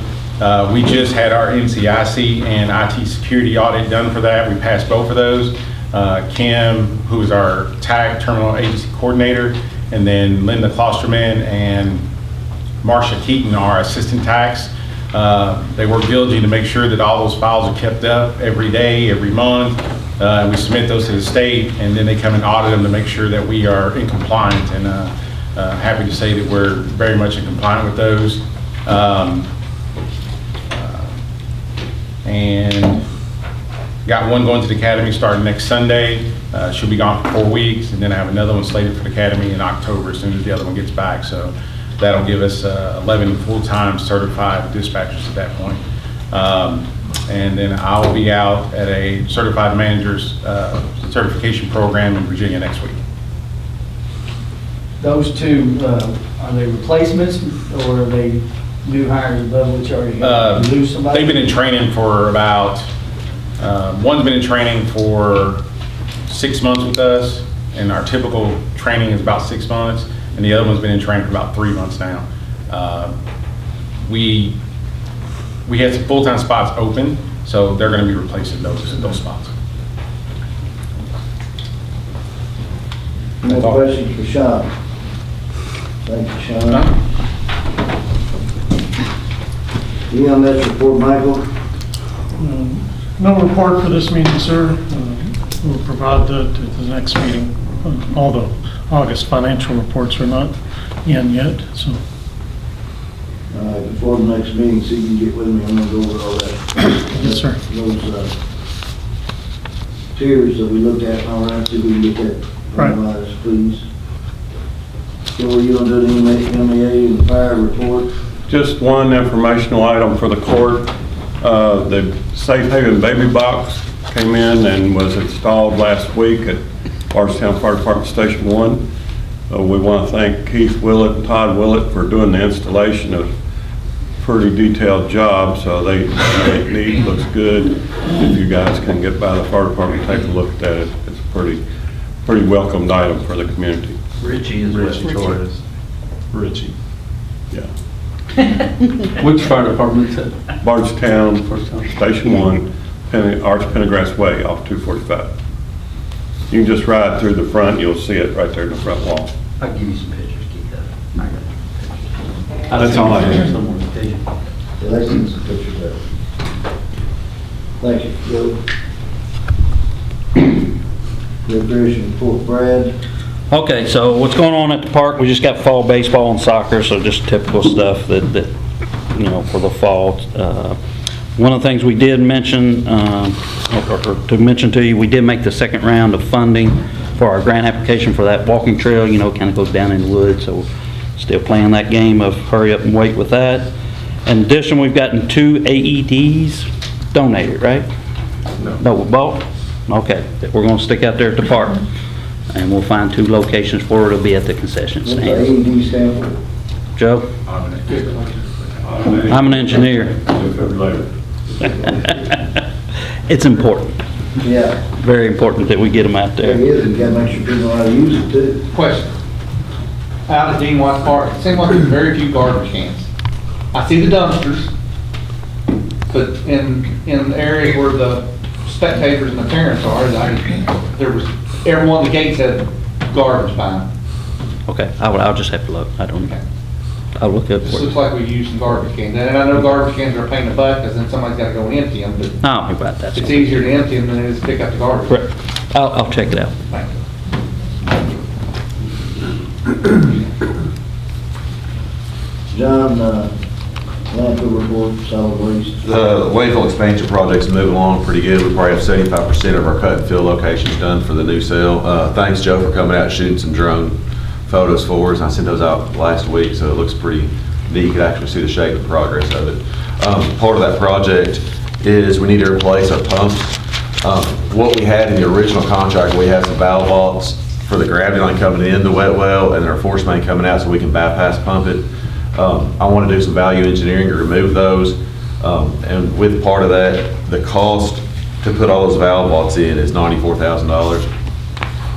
We just had our NCIC and IT security audit done for that. We passed both of those. Kim, who is our TAC, Terminal Agency Coordinator, and then Linda Klosterman and Marcia Keaton, our assistant tax. They work diligently to make sure that all those files are kept up every day, every month. We submit those to the state, and then they come and audit them to make sure that we are in compliance. And happy to say that we're very much in compliance with those. And got one going to the academy starting next Sunday. She'll be gone for 4 weeks, and then I have another one slated for the academy in October as soon as the other one gets back. So that'll give us 11 full-time certified dispatchers at that point. And then I'll be out at a certified manager's certification program in Virginia next week. Those two, are they replacements or are they new hires above which already lose somebody? They've been in training for about, one's been in training for 6 months with us, and our typical training is about 6 months, and the other one's been in training for about 3 months now. We had some full-time spots open, so they're gonna be replacing those spots. No questions for Sean? Thank you, Sean. EMS report, Michael? No report for this meeting, sir. We'll provide that at the next meeting. All the August financial reports are not in yet, so. Before the next meeting, so you can get with me, I'm gonna go over all that. Yes, sir. Those, tiers that we looked at, all right, see if we can get that finalized, please. So are you gonna do the MEA and the fire report? Just one informational item for the court. The Safe Haven baby box came in and was installed last week at Bardstown Fire Department Station 1. We want to thank Keith Willett and Todd Willett for doing the installation of pretty detailed job, so they neat, looks good. If you guys can get by the fire department and take a look at that, it's a pretty welcomed item for the community. Richie is Richie Torres. Richie, yeah. Which fire department is it? Bardstown, Station 1, Arch Pendergrass Way off 245. You can just ride through the front, you'll see it right there in the front wall. I'll give you some pictures, keep that. I got it. That's all I have. Yeah, they sent some pictures there. Thank you, Joe. Recreation report, Brad. Okay, so what's going on at the park? We just got fall baseball and soccer, so just typical stuff that you know, for the fall. One of the things we did mention, or to mention to you, we did make the second round of funding for our grant application for that walking trail. You know, it kind of goes down in the woods, so still playing that game of hurry up and wait with that. In addition, we've gotten 2 AEDs donated, right? No, we bought? Okay, we're going to stick out there at the park, and we'll find 2 locations for it. It'll be at the concession stand. What's the AED stand for? Joe? I'm an engineer. It's important. Yeah. Very important that we get them out there. It is, you gotta make sure people know how to use it too. Question. Out at Dean White Park, it seems like there's very few garbage cans. I see the dumpsters, but in the areas where the spectators and the parents are, there was, every one of the gates had garbage by them. Okay, I'll just have to look. I don't, I'll look up This for looks it. like we used some garbage cans, and I know garbage cans are a pain in the butt, because then somebody's gotta go and empty them, but Oh, about that. it's easier to empty them than it is to pick up the garbage. Correct. I'll check it out. Thank you. John, landfill report, solid waste. The landfill expansion project's moving along pretty good. We probably have 75% of our cut and fill locations done for the new cell. Thanks, Joe, for coming out and shooting some drone photos for us. I sent those out last week, so it looks pretty neat. You can actually see the shape and progress of it. Part of that project is we need to replace our pumps. What we had in the original contract, we had some valve vaults for the gravity line coming in the wet well and our force main coming out so we can bypass pump it. I want to do some value engineering to remove those. And with part of that, the cost to put all those valve vaults in is $94,000.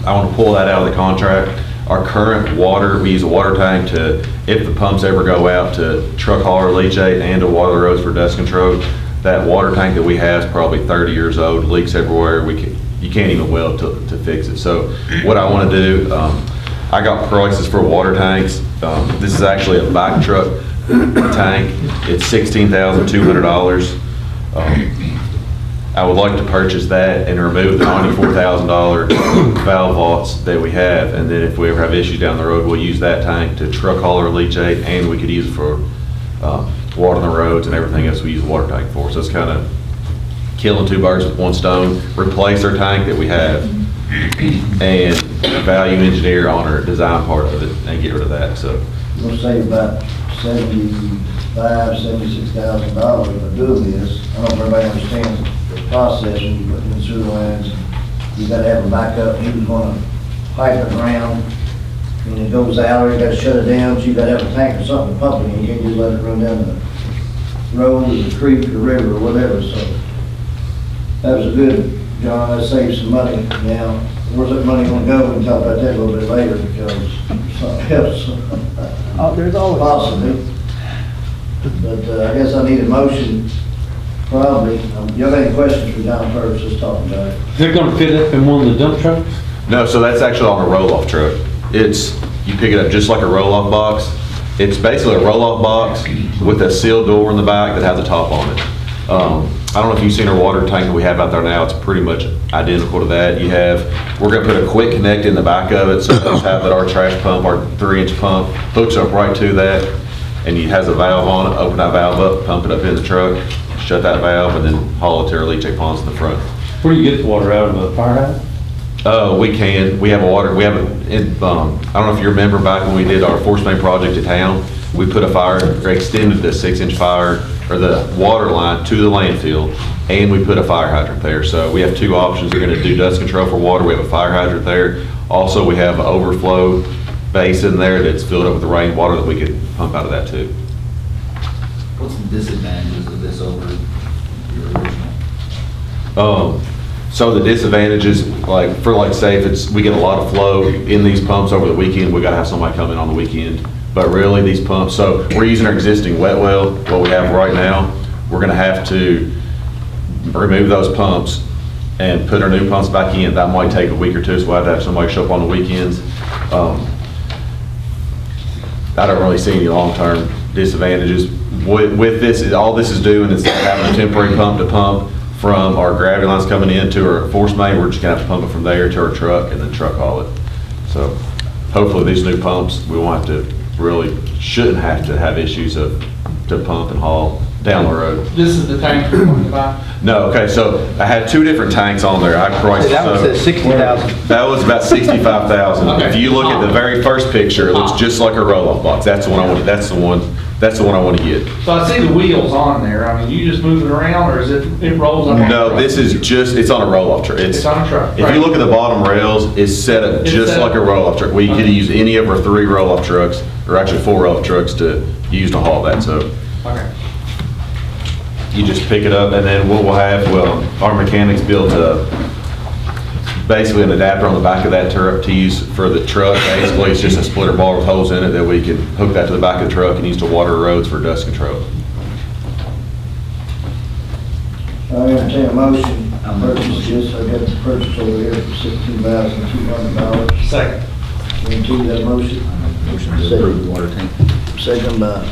I want to pull that out of the contract. Our current water, we use a water tank to, if the pumps ever go out, to truck hauler leachate and to water the roads for dust control. That water tank that we have is probably 30 years old, leaks everywhere. You can't even weld to fix it. So what I want to do, I got prices for water tanks. This is actually a back truck tank. It's $16,200. I would like to purchase that and remove the $94,000 valve vaults that we have, and then if we ever have issues down the road, we'll use that tank to truck hauler leachate, and we could use it for watering the roads and everything else we use the water tank for. So it's kind of killing 2 birds with 1 stone. Replace our tank that we have, and value engineer on our design part of it, and get rid of that. So We'll save about $76,000 by doing this. I don't know if everybody understands the process when you put in sewer lines. You gotta have a backup. He was gonna pipe it around when it goes out, or you gotta shut it down, so you gotta have a tank or something to pump it, and you can't just let it run down the road or the creek or river or whatever, so. That was a good, John, that saved some money. Now, where's that money gonna go? We can talk about that a little bit later, because something else. Oh, there's always. Possibly. But I guess I need a motion, probably. You have any questions for John first, just talking about it? They're gonna fit up in one of the dump trucks? No, so that's actually on a roll-off truck. You pick it up just like a roll-off box. It's basically a roll-off box with a sealed door in the back that has a top on it. I don't know if you've seen our water tank that we have out there now. It's pretty much identical to that. We're gonna put a quick connect in the back of it, so it have that our trash pump, our 3-inch pump, hooks up right to that, and it has a valve on it. Open that valve up, pump it up in the truck, shut that valve, and then haul it to our leachate ponds in the front. Where do you get the water out of, a fire hydrant? We can. We have water. I don't know if you remember back when we did our force main project at town, we put extended the 6-inch fire, or the water line to the landfill, and we put a fire hydrant there. So we have two options. We're gonna do dust control for water. We have a fire hydrant there. Also, we have an overflow basin there that's filled up with the rainwater that we could pump out of that too. What's the disadvantages of this over your original? So the disadvantages, say if we get a lot of flow in these pumps over the weekend, we gotta have somebody come in on the weekend. But really, these pumps, so we're using our existing wet well, what we have right now. We're gonna have to remove those pumps and put our new pumps back in. That might take a week or two, so we'll have to have somebody show up on the weekends. I don't really see any long-term disadvantages. With this, all this is doing is having a temporary pump to pump from our gravity lines coming into our force main. We're just gonna have to pump it from there to our truck and then truck haul it. So hopefully these new pumps, shouldn't have to have issues to pump and haul down the road. This is the tank you're talking about? No, okay, so I had two different tanks on there. I priced. That one says 60,000. That was about 65,000. Okay. If you look at the very first picture, it looks just like a roll-off box. That's the one I want, that's the one I want to get. So I see the wheels on there. I mean, you just move it around, or is it rolls on? No, this is it's on a roll-off truck. It's on a truck. If you look at the bottom rails, it's set up just like a roll-off truck. We could use any of our 3 roll-off trucks, or actually 4 roll-off trucks to use to haul that, so. Okay. You just pick it up, and then what we'll have, our mechanics built basically an adapter on the back of that to use for the truck. Basically, it's just a splitter bar with holes in it that we can hook that to the back of the truck and use to water roads for dust control. I entertain a motion, purchase this, I got the purchase over here for $16,200. Second. Guarantee that motion? Motion to approve the water tank. Second by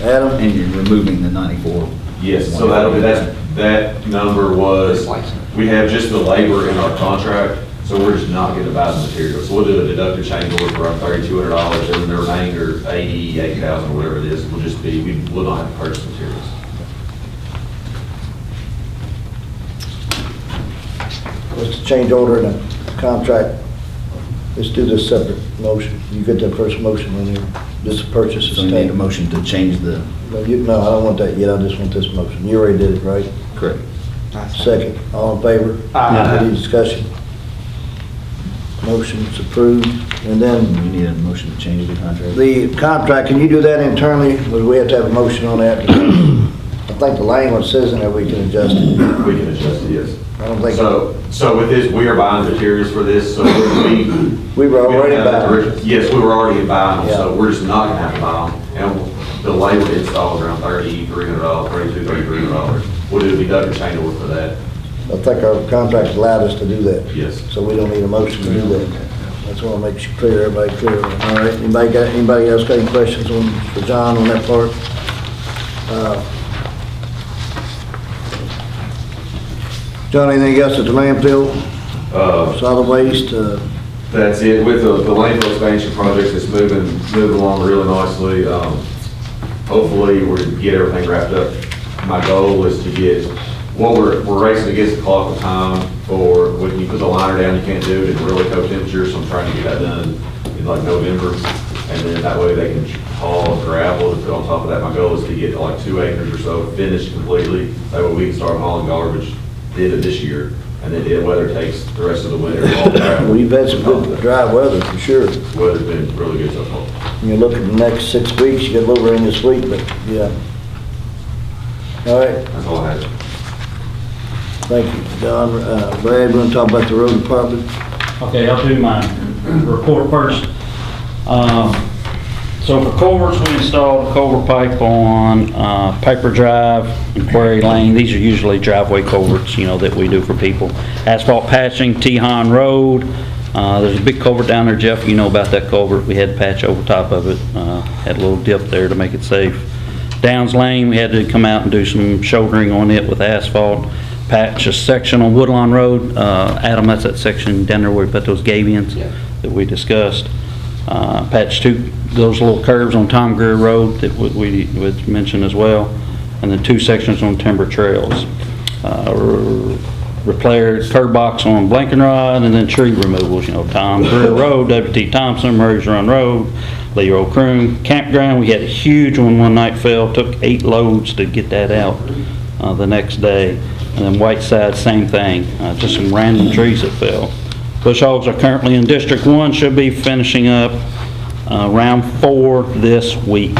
Adam. And you're removing the 94. Yes, so that number was, we have just the labor in our contract, so we're just not going to buy the material. So we'll do a deductive change order for our $3,200, and the remainder, 88,000 or whatever it is, will just be, we will not have to purchase materials. What's the change order in the contract? Let's do this separate motion. You get that first motion on here, just a purchase. So you need a motion to change the... No, I don't want that yet, I just want this motion. You already did it, right? Correct. Second, all in favor? Aye. Any discussion? Motion's approved, and then You need a motion to change the contract. the contract, can you do that internally? Or we have to have a motion on that? I think the language says in there we can adjust it. We can adjust it, yes. I don't think. So with this, we are buying materials for this, so We were already buying. Yes, we were already buying them, so Yeah. we're just not gonna have to buy them. And the labor to install is around $3,300, $3,300. We'll do a deductive change order for that. I think our contract allowed us to do that. Yes. So we don't need a motion to do that. That's what makes you clear, everybody clear. All right, anybody else got any questions for John on that part? John, anything else at the landfill? Solid waste? That's it. With the landfill expansion projects, it's moving along really nicely. Hopefully, we're gonna get everything wrapped up. My goal is to get, we're racing against the clock of time for, when you put the liner down, you can't do it in really cold temperatures, so I'm trying to get that done in like November. And then that way they can haul gravel to put on top of that. My goal is to get like 2 acres or so finished completely. That way we can start hauling garbage the end of this year. And then the weather takes the rest of the winter. All Well, you've had some good dry weather for sure. Weather's been really good so far. You look at the next 6 weeks, you got a little rain this week, but yeah. All right, That's all I had. thank you, John. Brad, we're gonna talk about the road department. Okay, I'll do my report first. So for culverts, we installed a culvert pipe on Piper Drive and Quarry Lane. These are usually driveway culverts, you know, that we do for people. Asphalt patching, Tejon Road. There's a big culvert down there, Jeff, you know about that culvert. We had to patch over top of it. Had a little dip there to make it safe. Downs Lane, we had to come out and do some shouldering on it with asphalt. Patch a section on Woodlawn Road. Adam, that's that section down there where we put those gabions that we discussed. Patch those little curves on Tom Greer Road that we mentioned as well. And then 2 sections on Timber Trails. Repaired curb box on Blankenrod, and then tree removals, you know, Tom Greer Road, W.T. Thompson, Murray's Run Road, Leo Croom. Campground, we had a huge one night fell, took 8 loads to get that out the next day. And then Whiteside, same thing, just some random trees that fell. Bush hogs are currently in District 1, should be finishing up round 4 this week.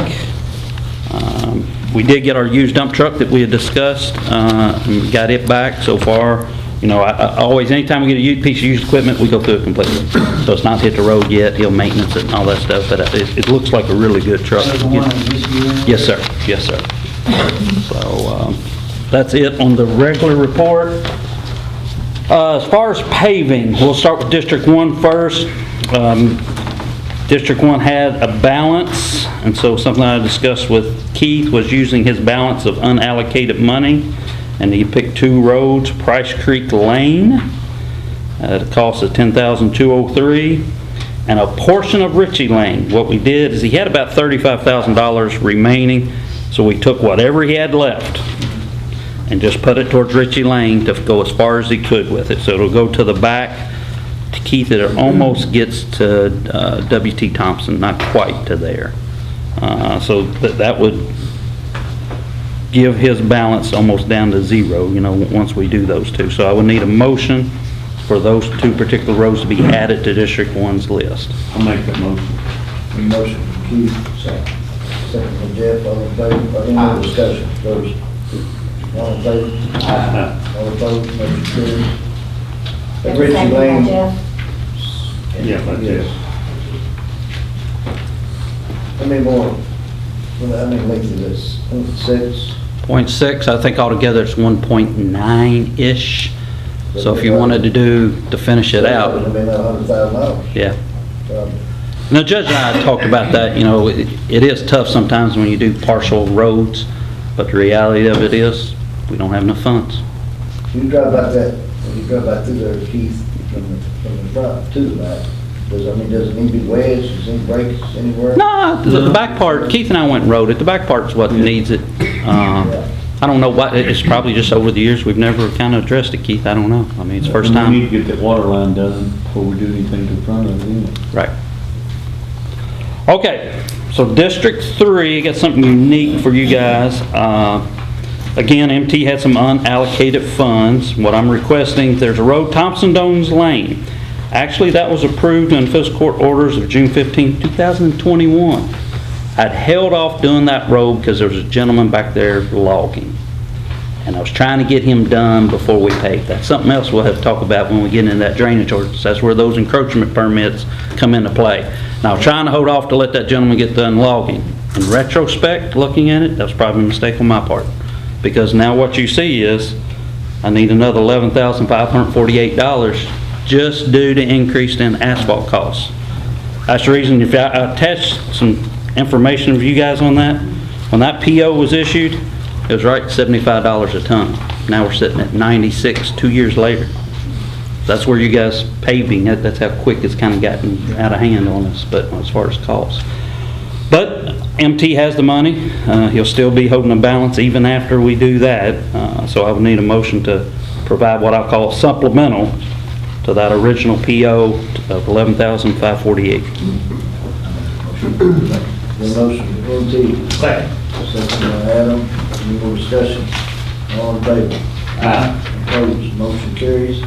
We did get our used dump truck that we had discussed, and got it back so far. You know, I always, anytime we get a piece of used equipment, we go through it completely. So it's not hit the road yet, he'll maintenance it and all that stuff, but it looks like a really good truck. Yes, sir. Yes, sir. So that's it on the regular report. As far as paving, we'll start with District 1 first. District 1 had a balance, and so something I discussed with Keith was using his balance of unallocated money, and he picked 2 roads, Price Creek Lane, at a cost of $10,203, and a portion of Ritchie Lane. What we did is he had about $35,000 remaining, so we took whatever he had left and just put it towards Ritchie Lane to go as far as he could with it. So it'll go to the back. To Keith, it almost gets to W.T. Thompson, not quite to there. So that would give his balance almost down to 0, you know, once we do those 2. So I would need a motion for those 2 particular roads to be added to District 1's list. I'll make that motion. Motion from Keith, second from Jeff, all in favor, any more discussion? Those, all in favor? All opposed, motion carries. At Ritchie Lane. Yeah, that's it. How many more? How many length is this? 6? 0.6, I think altogether it's 1.9-ish. So if you wanted to finish it out. It'd be another $100,000. Yeah. Now, Judge and I talked about that, you know, it is tough sometimes when you do partial roads, but the reality of it is, we don't have enough funds. You drive back that, when you drive back through there, Keith, from the front to the back, does it need to be wedged, is any breaks anywhere? No, the back part, Keith and I went and rode it, the back part's what needs it. I don't know what, it's probably just over the years, we've never kind of addressed it, Keith, I don't know. I mean, it's the first time. We need to get that water line done before we do anything to the front of it, anyway. Right. Okay, so District 3, got something unique for you guys. Again, MT had some unallocated funds. What I'm requesting, there's a road, Thompson Dones Lane. Actually, that was approved in Fiscal Court orders of June 15, 2021. I'd held off doing that road because there was a gentleman back there logging. And I was trying to get him done before we paved. That's something else we'll have to talk about when we get into that drainage ordinance. That's where those encroachment permits come into play. Now, I was trying to hold off to let that gentleman get done logging. In retrospect, looking at it, that was probably a mistake on my part. Because now what you see is, I need another $11,548 just due to increase in asphalt costs. That's the reason, if I attached some information for you guys on that, when that PO was issued, it was right $75 a ton. Now we're sitting at 96 2 years later. That's where you guys paving, that's how quick it's kind of gotten out of hand on us, but as far as costs. But MT has the money. He'll still be holding a balance even after we do that. So I would need a motion to provide what I'll call supplemental to that original PO of $11,548. The motion from MT. Second by Adam. Any more discussion? All in favor? Aye. Opposed, motion carries.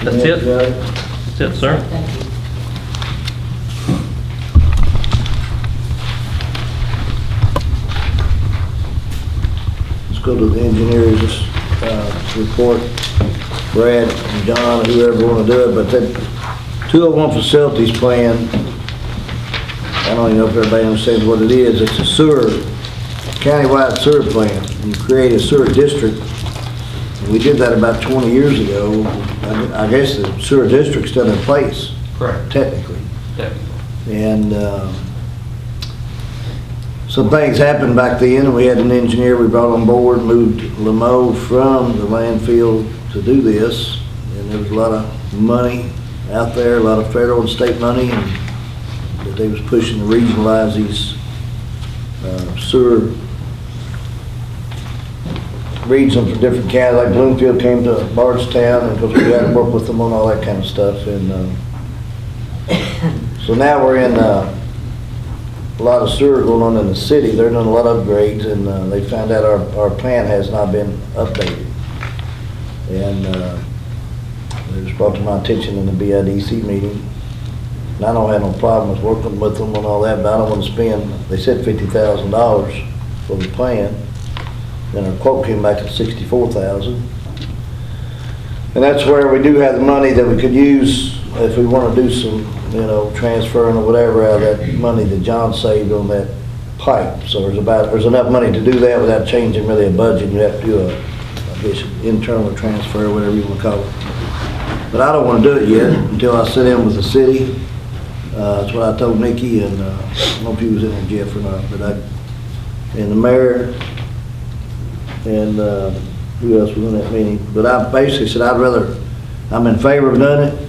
That's it. That's it, sir. Thank you. Let's go to the engineers' report. Brad and John, whoever want to do it, but that 201 facilities plan, I don't even know if everybody understands what it is. It's a sewer, countywide sewer plan. You create a sewer district. We did that about 20 years ago. I guess the sewer district's still in place. Correct. Technically. And some things happened back then, and we had an engineer we brought on board, moved Lamo from the landfill to do this. And there was a lot of money out there, a lot of federal and state money, and that they was pushing to regionalize these sewer regions for different counties. Like Bloomfield came to Bardstown, and because we had to work with them on all that kind of stuff. And so now we're in a lot of sewer going on in the city. They're doing a lot of upgrades, and they found out our plan has not been updated. And it was brought to my attention in the BIDC meeting. And I don't have no problem with working with them on all that, but I don't want to spend, they said $50,000 for the plan. Then our quote came back at $64,000. And that's where we do have the money that we could use if we want to do some, transferring or whatever out of that money that John saved on that pipe. So there's enough money to do that without changing really a budget. You have to do I guess, internal transfer, whatever you want to call it. But I don't want to do it yet until I sit in with the city. That's what I told Nikki, and I don't know if he was in there, Jeff, or not, but and the mayor, and who else was in that meeting? But I basically said I'm in favor of doing it,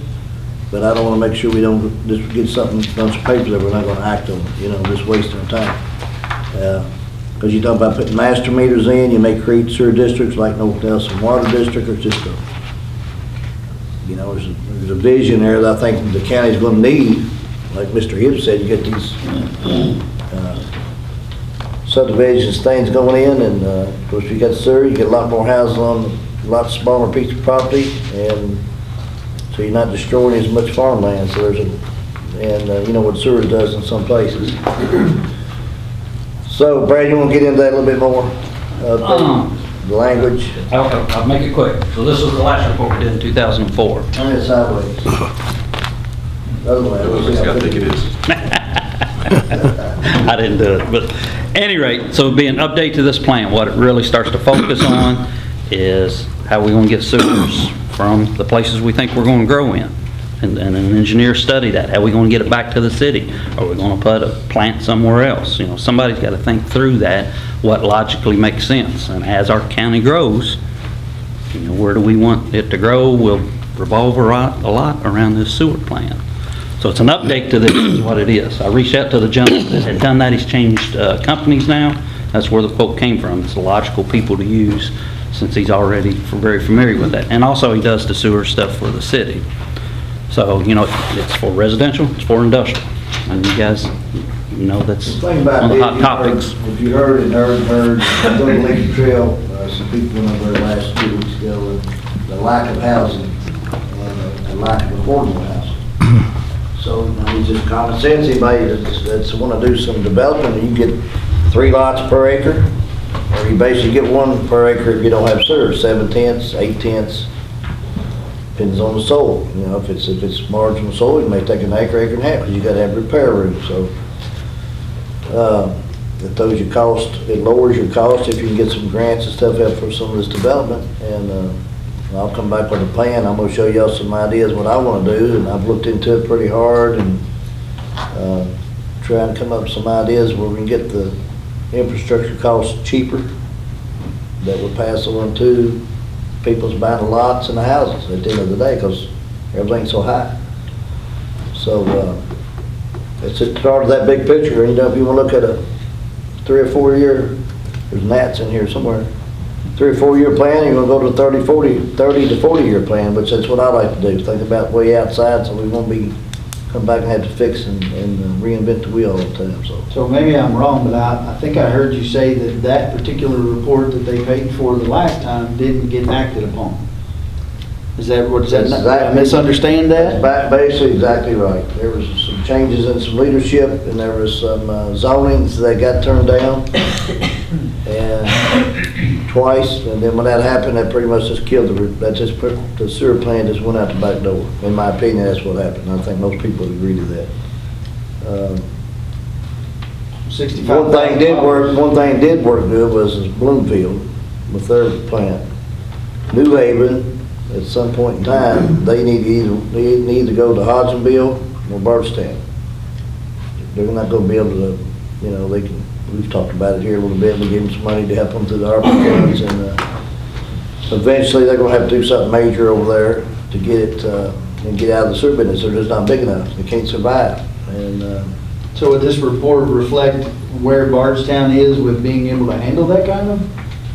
but I don't want to make sure we don't just get something, bunch of papers that we're not going to act on, just wasting our time. Because you talk about putting master meters in, you may create sewer districts like North Nelson Water District, or just there's a vision there that I think the county's going to need. Like Mr. Hibbs said, you get these subdivisions, things going in, and of course, if you got sewer, you get a lot more houses on a lot smaller piece of property, and so you're not destroying as much farmland. So you know what sewer does in some places. So, Brad, you want to get into that a little bit more? The language? I'll make it quick. So this was the last report we did in 2004. I'm in sideways. Other way. Whoever's got to think it is. I didn't do it, but at any rate, so it'll be an update to this plan. What it really starts to focus on is how we're going to get sewers from the places we think we're going to grow in. And an engineer study that. How are we going to get it back to the city? Are we going to put a plant somewhere else? Somebody's got to think through that, what logically makes sense. And as our county grows, where do we want it to grow? We'll revolve a lot around this sewer plant. So it's an update to this, is what it is. I reached out to the gentleman that had done that. He's changed companies now. That's where the quote came from. It's the logical people to use since he's already very familiar with that. And also he does the sewer stuff for the city. So, it's for residential, it's for industrial. And you guys, that's one of the hot topics. If you heard, go to Lincoln Trail, some people went over there last 2 weeks ago, and the lack of housing and the lack of affordable housing. So, it's just common sense. Anybody that's want to do some development, you get 3 lots per acre, or you basically get 1 per acre if you don't have sewer, 7/10, 8/10. Depends on the soil. If it's marginal soil, you may take an acre and a half, because you got to have repair room. So it throws your cost, it lowers your cost if you can get some grants and stuff out for some of this development. And I'll come back with a plan. I'm going to show y'all some ideas what I want to do, and I've looked into it pretty hard and try and come up with some ideas where we can get the infrastructure costs cheaper that would pass on to people's buying the lots and the houses at the end of the day, because everything's so high. So it's a part of that big picture. And if you want to look at a 3 or 4 year, there's gnats in here somewhere, 3 or 4 year plan, you're going to go to 30 to 40 year plan, which that's what I like to do. Think about way outside, so we won't be come back and have to fix and reinvent the wheel all the time, so. So maybe I'm wrong, but I think I heard you say that that particular report that they paid for the last time didn't get acted upon. Is that, what, did I misunderstand that? Basically, exactly right. There was some changes in some leadership, and there was some zonings that got turned down, and twice, and then when that happened, that pretty much just killed that just put, the sewer plant just went out the back door. In my opinion, that's what happened. I think most people would agree to that. One thing did work good was Bloomfield with their plant. New Haven, at some point in time, they need to go to Hodgsonville or Bardstown. They're not gonna be able to, you know, we've talked about it here a little bit, we give them some money to help them through the ARPA funds, and eventually they're gonna have to do something major over there to get it, and get out of the sewer business. They're just not big enough, they can't survive. And So would this report reflect where Bardstown is with being able to handle that kind of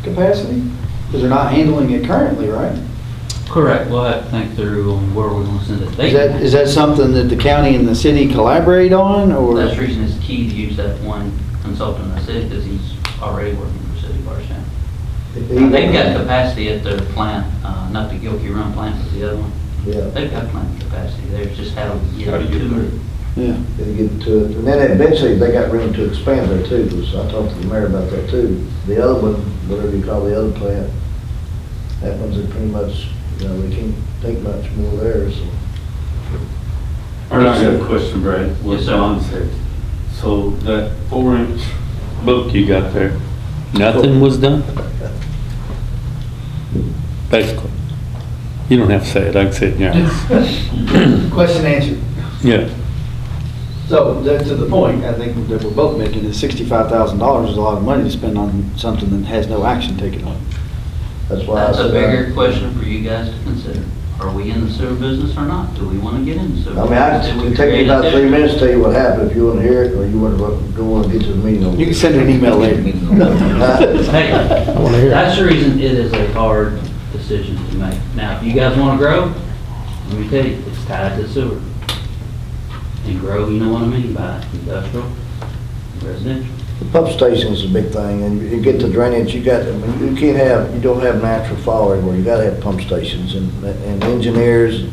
capacity? Because they're not handling it currently, right? Correct, we'll have to think through on where we're gonna send it. Is that something that the county and the city collaborate on, or? That's the reason it's key to use that one consultant in the city, because he's already working for City of Bardstown. They've got capacity at their plant, not the Gilkey Run plant, but the other one. Yeah. They've got plant capacity, there's just how to get to it. Yeah. they get to it. And then eventually they got room to expand there too, because I talked to the mayor about that too. The other one, whatever you call the other plant, that one's pretty much, you know, they can't take much more there, so. I got a question, Brad. What Yes, sir. Don said. So that 4-inch book you got there, nothing was done? Basically. You don't have to say it, I can say it in your eyes. Question answered. Yeah. So, to the point, I think that we're both making, is $65,000 is a lot of money to spend on something that has no action taken on it. That's why I That's a said. bigger question for you guys to consider. Are we in the sewer business or not? Do we want to get in the sewer? I mean, it Did we can take me create about a 3 minutes to tell you what happened, if you want to hear it, or you want to go on and get to the meeting. over You can there. send an email later. Hey, that's the reason it is a hard decision to make. Now, if you guys want to grow, let me tell you, it's tied to sewer. And grow, you know what I mean by industrial, residential. The pump station's a big thing, and you get the drainage, you don't have natural fall everywhere, you gotta have pump stations, and engineers,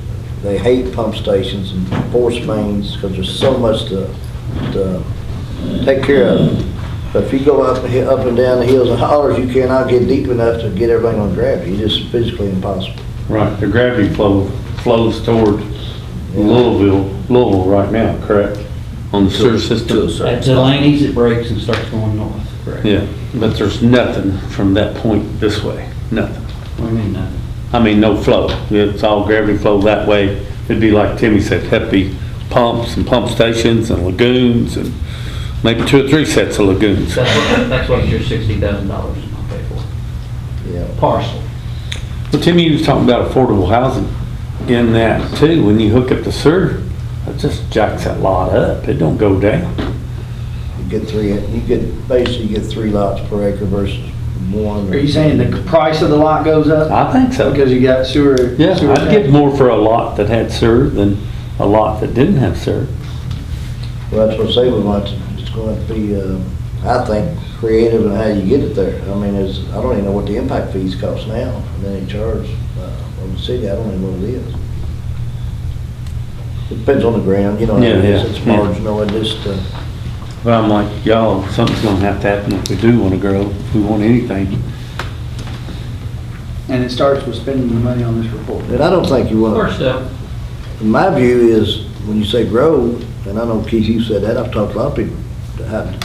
they hate pump stations and force mains, because there's so much to take care of. But if you go up and down the hills and hollers, you cannot get deep enough to get everything on gravity, it's just physically impossible. Right, the gravity flows toward Louisville right now, correct? On the sewer system? At Delaney's, it breaks and starts going north, correct? Yeah, but there's nothing from that point this way, nothing. What do you mean nothing? I mean, no flow. It's all gravity flow that way. It'd be like Timmy said, hefty pumps and pump stations and lagoons and maybe 2 or 3 sets of lagoons. That's what your $60,000 will pay for. Yeah. Parcel. Well, Timmy, you was talking about affordable housing in that too. When you hook up the sewer, it just jacks that lot up. It don't go down. Basically get 3 lots per acre versus 1. Are you saying the price of the lot goes up? I think so. Because you got sewer? Yeah, sewer I'd give more for a lot that had sewer than a lot that didn't have sewer. Well, that's what I say, it's going to be, I think, creative in how you get it there. I mean, I don't even know what the impact fees cost now, and then they charge on the city, I don't even know what it is. It depends on the ground, you know, Yeah, yeah, it's yeah. marginal, it just, But I'm like, y'all, something's gonna have to happen if we do wanna grow, if we want anything. And it starts with spending the money on this report. and I don't think you want to. First step. My view is, when you say grow, and I know Keith, you said that, I've talked to a lot of people,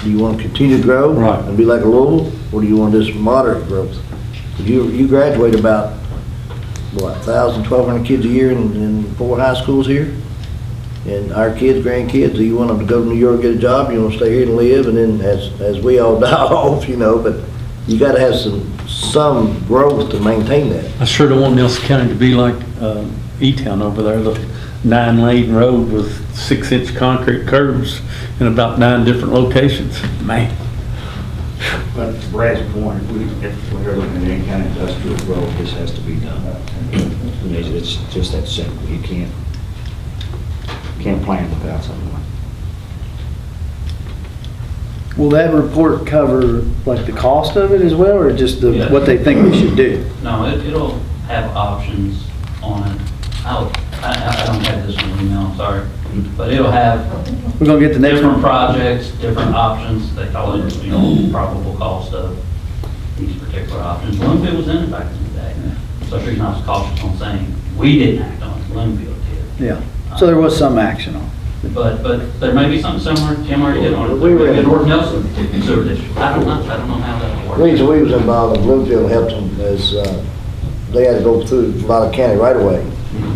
do you want to continue to grow? Right. And be like a Louisville, or do you want this moderate growth? If you graduate about, 1,000, 1,200 kids a year in 4 high schools here? And our kids, grandkids, do you want them to go to New York and get a job, you want to stay here and live, and then as we all die off, you know, but you got to have some growth to maintain that. I sure don't want Nelson County to be like, E-Town over there, the 9-lane road with 6-inch concrete curbs in about 9 different locations. Man. But to Brad's point, if we're looking at any kind of industrial growth, this has to be done. It's just that simple. You can't can't plan without someone. Will that report cover like the cost of it as well, or just the, Yeah. what they think we should do? No, it'll have options on it. I don't have this one email, I'm sorry, but it'll have We're gonna get the next different one. projects, different options, they call it, you know, probable cost of these particular options. Bloomfield was in it back in the day, so the reason I was cautious on saying, we didn't act on it, Bloomfield did. Yeah, so there was some action on it. But there may be something similar, Tim already did on it, We were in- North Nelson sewer district, I don't know how that'll The work. reason we was involved in Bloomfield helped them is, they had to go through a lot of county right away.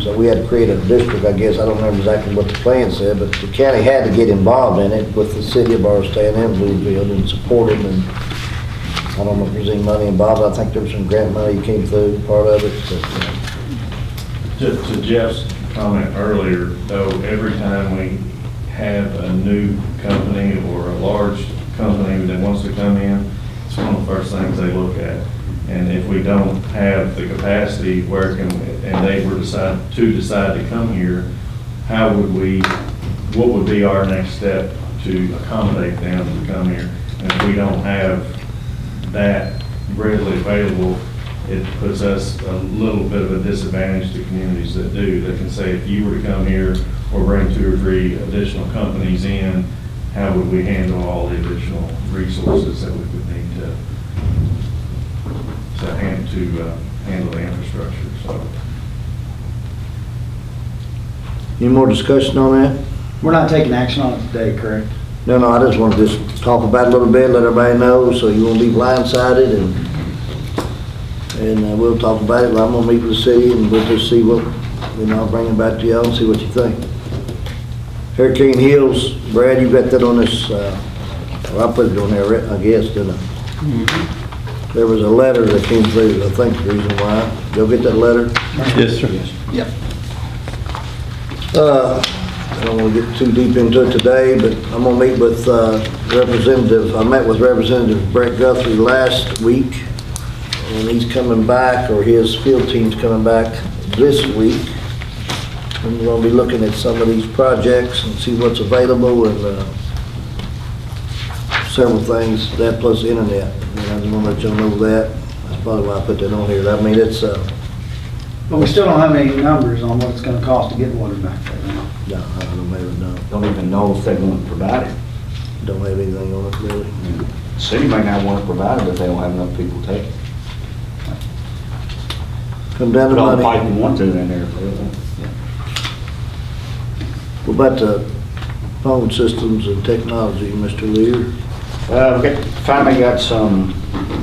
So we had to create a district, I guess, I don't remember exactly what the plan said, but the county had to get involved in it with the city of Barstow and Bloomfield and support it, and I don't know if there's any money involved, I think there was some grant money came through, part of it, but, To Jeff's comment earlier, though, every time we have a new company or a large company that wants to come in, it's one of the first things they look at. And if we don't have the capacity working, and they were decide to come here, how would we, what would be our next step to accommodate them to come here? And if we don't have that readily available, it puts us a little bit of a disadvantage to communities that do. That can say, if you were to come here or bring 2 or 3 additional companies in, how would we handle all the additional resources that we would need to handle the infrastructure? So, any more discussion on that? We're not taking action on it today, correct? No, I just want to just talk about it a little bit, let everybody know, so you won't be blindsided, and we'll talk about it. I'm gonna meet with the city, and we'll just see what, I'll bring it back to y'all and see what you think. Hurricane Hills, Brad, you got that on this, well, I put it on there, I guess, didn't I? There was a letter that came through, I think the reason why. You'll get that letter? Yes, sir. Yep. I don't want to get too deep into it today, but I'm going to meet with I met with Representative Brett Guthrie last week, and he's coming back, or his field team's coming back this week. And we're going to be looking at some of these projects and see what's available, and several things, that plus the internet. And I just want to let y'all know that. That's probably why I put that on here. I mean, it's, But we still don't have any numbers on what it's gonna cost to get water back there now. no, I don't even know. Don't even know if they're going to provide it. Don't have anything on it really. The city may not want to provide it if they don't have enough people take it. Come down to Put all the money. pipe you want to in there if they don't. What about the phone systems and technology, Mr. Lear? Finally got some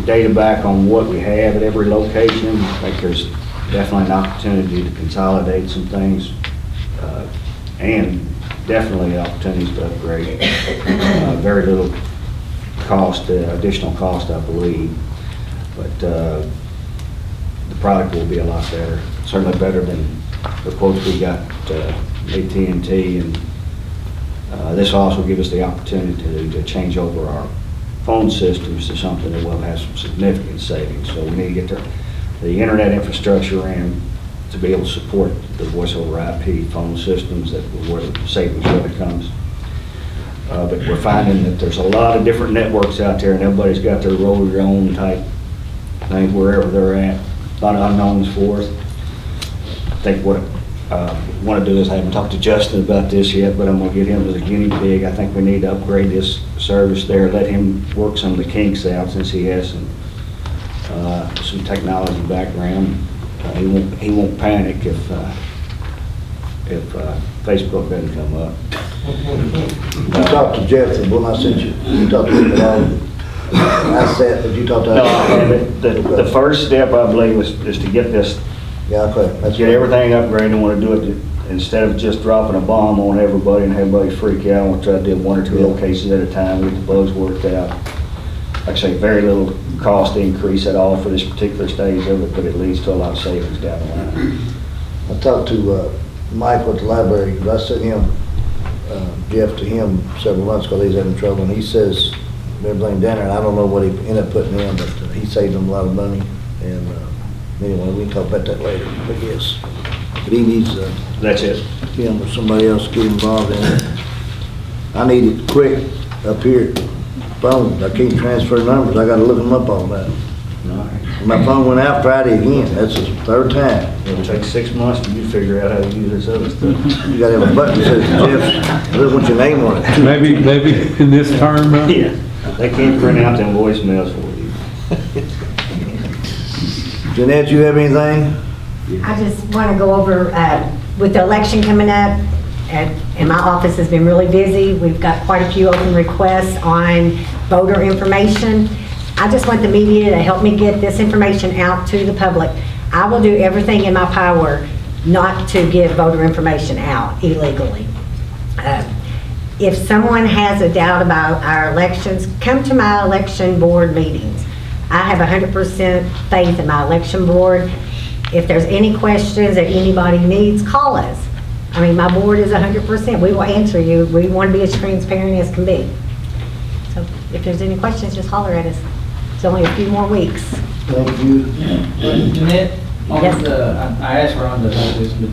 data back on what we have at every location. I think there's definitely an opportunity to consolidate some things, and definitely opportunities to upgrade. Very little cost, additional cost, I believe, but the product will be a lot better, certainly better than the quotes we got AT&T, and this will also give us the opportunity to change over our phone systems to something that will have some significant savings. So we need to get the internet infrastructure in to be able to support the voice over IP phone systems, that where the savings really comes. But we're finding that there's a lot of different networks out there, and everybody's got their roll your own type thing wherever they're at. A lot of unknowns for us. I think what I want to do is, I haven't talked to Justin about this yet, but I'm going to get him as a guinea pig. I think we need to upgrade this service there, let him work some of the kinks out, since he has some technology background. He won't panic if Facebook doesn't come up. You talked to Jeff, the one I sent you, you talked to him about, I said, but you talked to. No, I haven't. The first step, I believe, is to get this, Yeah, okay. That's get everything upgraded. I want to do it instead of just dropping a bomb on everybody and everybody freak out. We'll try to do 1 or 2 locations at a time, get the bugs worked out. Like I say, very little cost increase at all for this particular stage of it, but it leads to a lot of savings down the line. I talked to Michael at the library, I sent him, Jeff to him several months ago, he's having trouble, and he says everything down there, and I don't know what he ended up putting in, but he saved them a lot of money, and anyway, we can talk about that later, but yes. But he needs, That's it. Kim or somebody else get involved in it. I need it quick up here. Phone, I can't transfer numbers, I gotta look them up all that. My phone went out Friday again, that's the third time. It'll take 6 months for you to figure out how to use this other stuff. You gotta have a button that says Jeff, I don't want your name on it. Maybe in this term, Yeah, they can't print out them voicemails for you. Jeanette, you have anything? I just want to go over, with the election coming up, and my office has been really busy. We've got quite a few open requests on voter information. I just want the media to help me get this information out to the public. I will do everything in my power not to give voter information out illegally. If someone has a doubt about our elections, come to my election board meetings. I have 100% faith in my election board. If there's any questions that anybody needs, call us. I mean, my board is 100%. We will answer you. We want to be as transparent as can be. So if there's any questions, just holler at us. It's only a few more weeks. Thank you. Jeanette, Yes. on the, I asked her on this, but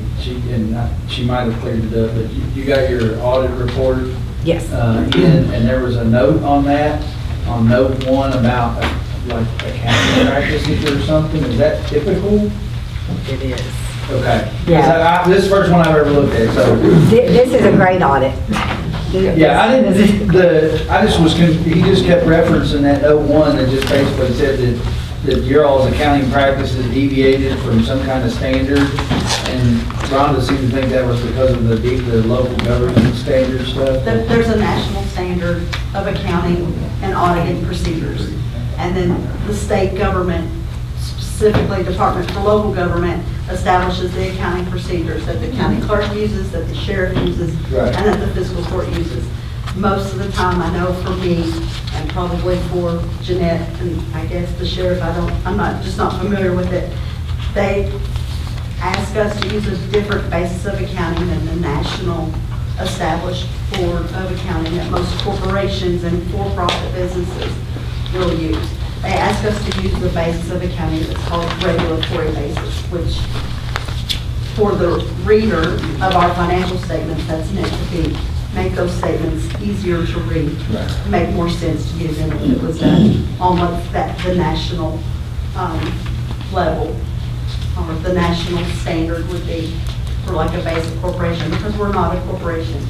she might have cleared it up, but you got your audit report Yes. in, and there was a note on that, on note 1 about like accounting practices or something. Is that typical? It is. Okay. Yeah. This is the first one I've ever looked at, so. This is a great audit. Yeah, I didn't, I just was, he just kept referencing that note 1 that just basically said that your all's accounting practices deviated from some kind of standard, and Rhonda seemed to think that was because of the local government standard stuff. There's a national standard of accounting and auditing procedures. And then the state government, specifically Department for Local Government, establishes the accounting procedures that the county clerk uses, that the sheriff uses, Right. and that the fiscal court uses. Most of the time, I know for me, and probably for Jeanette, and I guess the sheriff, I'm not familiar with it. They ask us to use a different basis of accounting than the national established board of accounting that most corporations and for-profit businesses will use. They ask us to use the basis of accounting that's called regulatory basis, which for the reader of our financial statements, that's meant to make those statements easier to read, make more sense to you than if it was done on the national level, or the national standard would be for like a basic corporation, because we're not a corporation.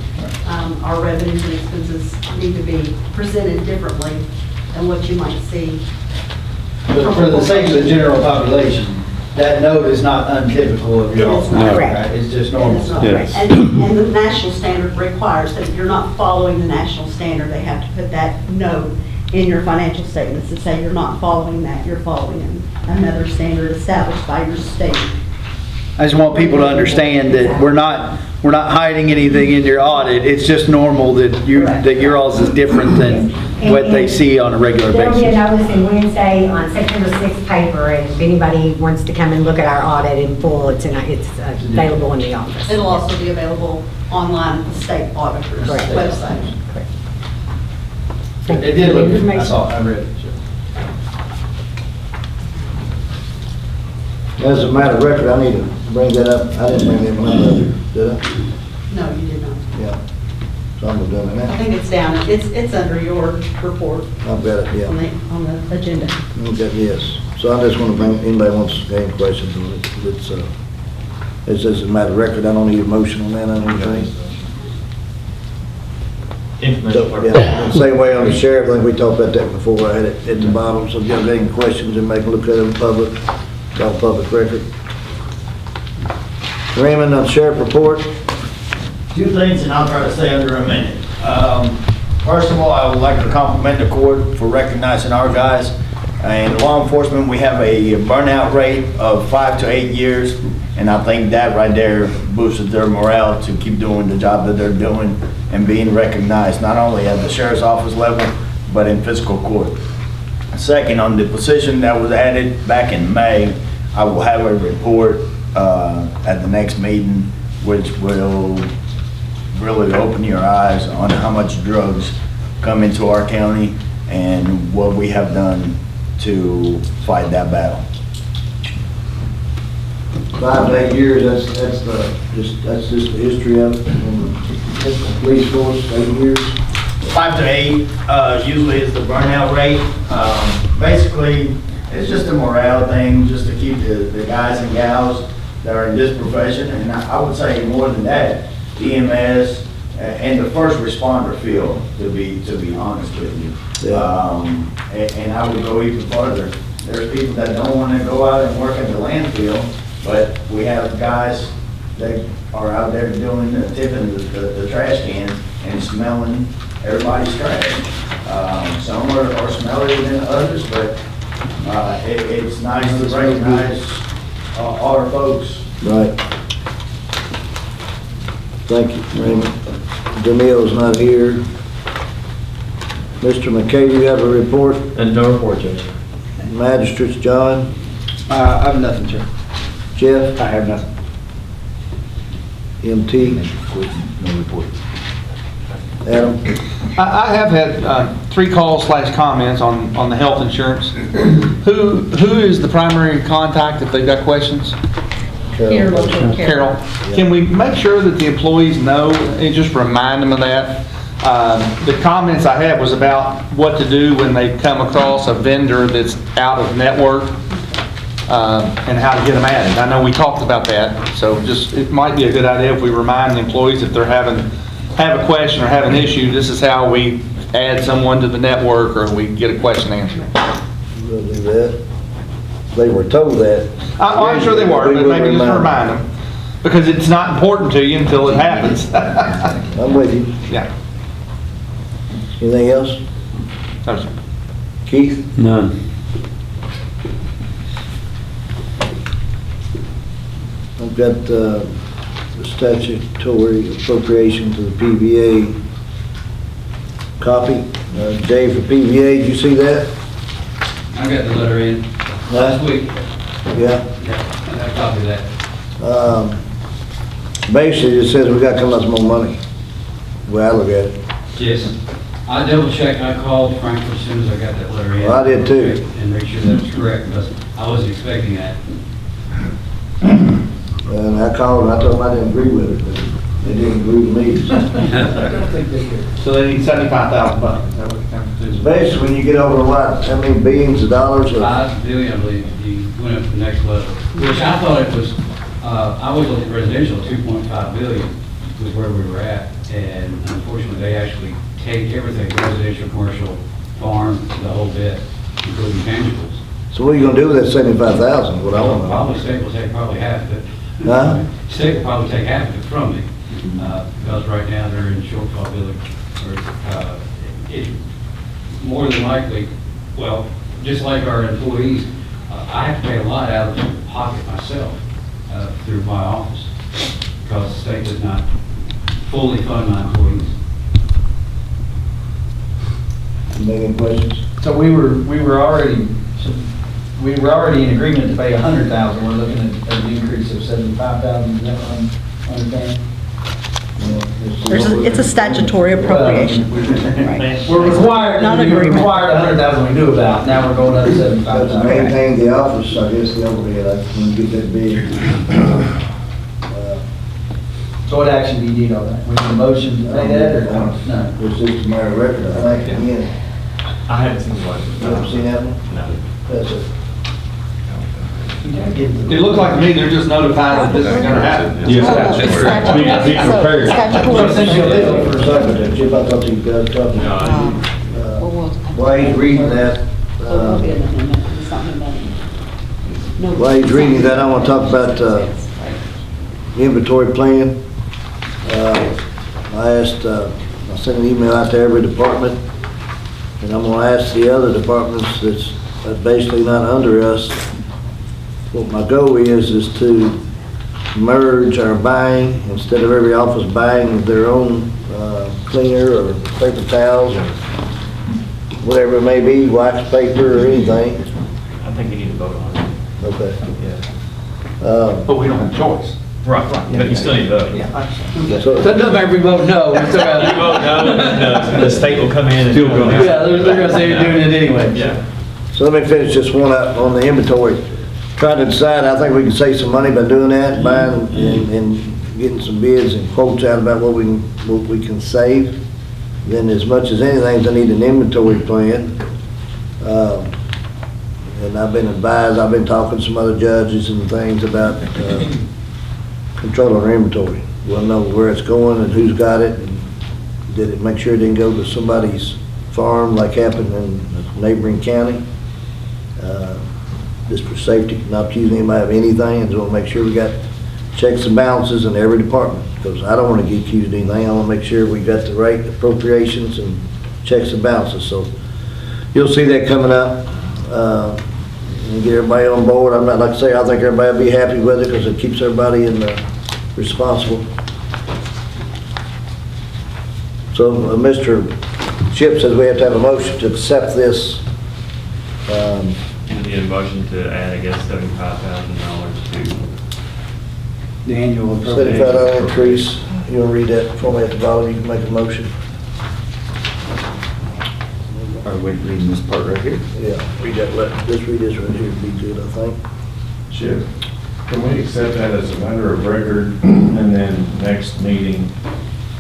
Our revenues and expenses need to be presented differently than what you might see. But for the sake of the general population, that note is not untypical of your. It is not correct. It's just normal. It's not correct. And the national standard requires that if you're not following the national standard, they have to put that note in your financial statements to say you're not following that, you're following another standard established by your state. I just want people to understand that we're not hiding anything in your audit. It's just normal that your all's is different than what they see on a regular There'll be a basis. notice in Wednesday on September 6th paper, and if anybody wants to come and look at our audit in full, it's available in the office. It'll also be available online at the state auditor's Correct. website. It did look, I saw it, I read it. As a matter of record, I need to bring that up. I didn't bring that one up, did I? No, you did not. Yeah. So I'm gonna do it I now. think it's down, it's under your report I've got it, yeah. on the agenda. Okay, yes. So I just want to bring, anybody wants to any questions on it, it's just a matter of record, I don't need a motion on that, I don't think. So, yeah, same way on the sheriff, I think we talked about that before, I had it at the bottom, so if y'all got any questions, and make a look at it in public, it's all public record. Raymond, on sheriff report? Two things, and I'll try to stay under a minute. First of all, I would like to compliment the court for recognizing our guys. And law enforcement, we have a burnout rate of 5 to 8 years, and I think that right there boosted their morale to keep doing the job that they're doing and being recognized, not only at the sheriff's office level, but in fiscal court. Second, on the position that was added back in May, I will have a report at the next meeting, which will really open your eyes on how much drugs come into our county and what we have done to fight that battle. 5 to 8 years, that's just the history of it. Police force, 8 years. 5 to 8 usually is the burnout rate. Basically, it's just a morale thing, just to keep the guys and gals that are in this profession, and I would say more than that, EMS and the first responder field, to be honest with you. Yeah. And I would go even further. There's people that don't want to go out and work at the landfill, but we have guys that are out there tipping the trash cans and smelling everybody's trash. Some are smellier than others, but it's nice to recognize our folks. Right. Thank you, Raymond. Danielle's not here. Mr. McKay, you have a report? And no report, Judge. Magistrates, John? I have nothing, Chair. Jeff? I have nothing. MT? No report. Adam? I have had 3 calls/comments on the health insurance. Who is the primary contact if they've got questions? Carol. Carol. Can we make sure that the employees know and just remind them of that? The comments I had was about what to do when they come across a vendor that's out of network, and how to get them added. I know we talked about that, so just, it might be a good idea if we remind the employees if they're have a question or have an issue, this is how we add someone to the network, or we get a question answered. We'll do that. They were told that. I'm sure they were, but maybe just remind them, because it's not important to you until it happens. I'm with you. Yeah. Anything else? No, sir. Keith? None. I've got the statutory appropriation to the PVA copy. Jay for PVA, did you see that? I got the letter in last week. Yeah. I copied that. Basically, it says we got to come up with some more money, the way I look at it. Yes. I double checked, I called Franklin as soon as I got that letter in. Well, I did too. And make sure that was correct, because I wasn't expecting that. And I called and I told them I didn't agree with it, but they didn't agree with me. So they need $75,000. Is that what it comes to? Basically, when you get over what, how many billions of dollars? $5 billion, I believe, you went up to the next level, which I thought it was, I was looking at residential, 2.5 billion was where we were at. And unfortunately, they actually take everything, residential, commercial, farm, the whole bit, including tangibles. So what are you gonna do with that 75,000? What I want to know. Probably state will take probably half of it. Huh? State will probably take half of it from me, because right now they're in shortfall billing. It more than likely, well, just like our employees, I have to pay a lot out of pocket myself through my office, because the state does not fully fund my employees. Any questions? So we were already in agreement to pay 100,000. We're looking at an increase of 75,000. Is that what I'm understanding? It's a statutory appropriation. We're required, Not we agreement. required 100,000 we knew about. Now we're going up to Because 75,000. maintain the office, I guess the overhead, I can get that big. So what action do you need on that? We need a motion to pay that or no? It's just a matter of record, I think, again. I haven't seen the budget. You haven't seen that one? No. That's it. It looks like to me they're just notifying that this is gonna happen. Be prepared. For a second, there, Chip, I thought you guys talking. While he's reading that, while he's reading that, I want to talk about the inventory plan. I sent an email out to every department, and I'm gonna ask the other departments that's basically not under us. What my goal is to merge our buying, instead of every office buying their own cleaner or paper towels or whatever it may be, wax paper or anything. I think you need to vote on it. Okay. Yeah. But we don't have a choice. Right, but you still need to vote. So, That doesn't matter if we vote no. We still You vote no, the state will come in and. Yeah, they're gonna say you're doing it anyway. Yeah. so let me finish this one up on the inventory. trying to decide, I think we can save some money by doing that, buying and getting some bids and quotes out about what we can save. Then as much as anything, I need an inventory plan. And I've been advised, I've been talking to some other judges and things about controlling our inventory. We'll know where it's going and who's got it, and did it, make sure it didn't go to somebody's farm like happened in a neighboring county. Just for safety, not accusing anybody of anything, and just want to make sure we got checks and balances in every department, because I don't want to get accused of anything. I want to make sure we got the right appropriations and checks and balances. So you'll see that coming up, and get everybody on board. I'm not, like I say, I think everybody will be happy with it because it keeps everybody responsible. So Mr. Chip says we have to have a motion to accept this. You need a motion to add, I guess, $75,000 to The annual appropriation. $75 increase. You want to read that for me at the bottom? You can make a motion. Are we reading this part right here? Yeah, read that. Just read this right here. It'd be good, I think. Chip, can we accept that as a matter of record, and then next meeting,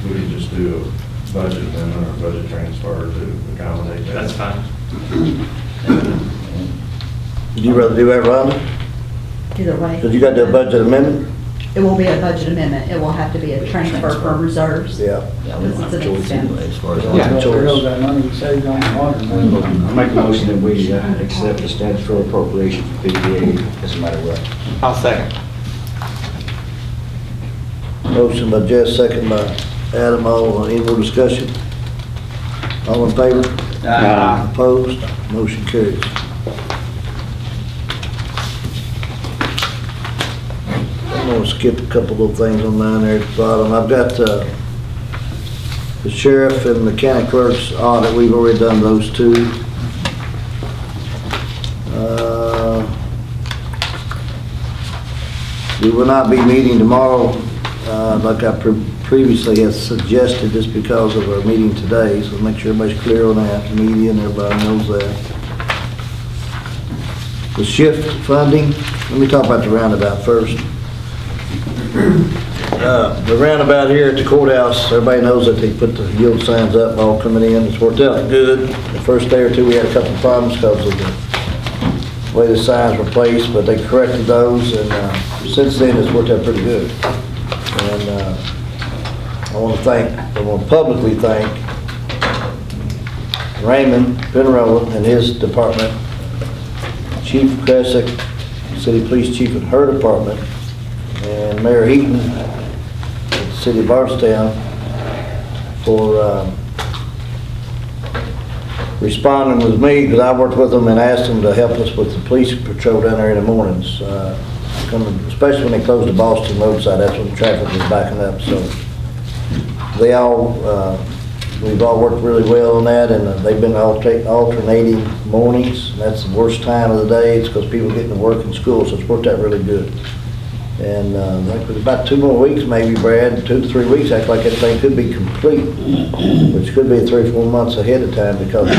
we can just do a budget amendment or budget transfer to accommodate that? That's fine. Would you rather do that, Rhonda? Either way. Because you got to do a budget amendment? It won't be a budget amendment, it will have to be a transfer from reserves. Yeah. Because it's an expense. As far as Yeah, there goes that money we saved on the water. I make a motion that we accept the statutory appropriation for PPA as a matter of record. I'll second. Motion by Jess, second by Adam. All, any more discussion? All in favor? Opposed? Motion carries. I'm going to skip a couple of things on mine there at the bottom. I've got the sheriff and the county clerk's audit. We've already done those two. We will not be meeting tomorrow like I previously had suggested, just because of our meeting today. So make sure everybody's clear on that, the media and everybody knows that. The shift funding, let me talk about the roundabout first. The roundabout here at the courthouse, everybody knows that they put the yield signs up, all coming in. It's worked out good. The first day or two, we had a couple of problems because of the way the signs were placed, but they corrected those, and since then, it's worked out pretty good. And I want to publicly thank Raymond Penrola and his department, Chief Kresick, City Police Chief in her department, and Mayor Heaton at the City of Bardstown for responding with me, because I worked with them and asked them to help us with the police patrol down there in the mornings. Especially when they closed the Boston roadside, that's when the traffic was backing up. So they we've all worked really well on that, and they've been alternating mornings. And that's the worst time of the day. It's because people getting to work and school, so it's worked out really good. And I think with about 2 more weeks, maybe, Brad, 2 to 3 weeks, act like that thing could be complete, which could be 3 or 4 months ahead of time because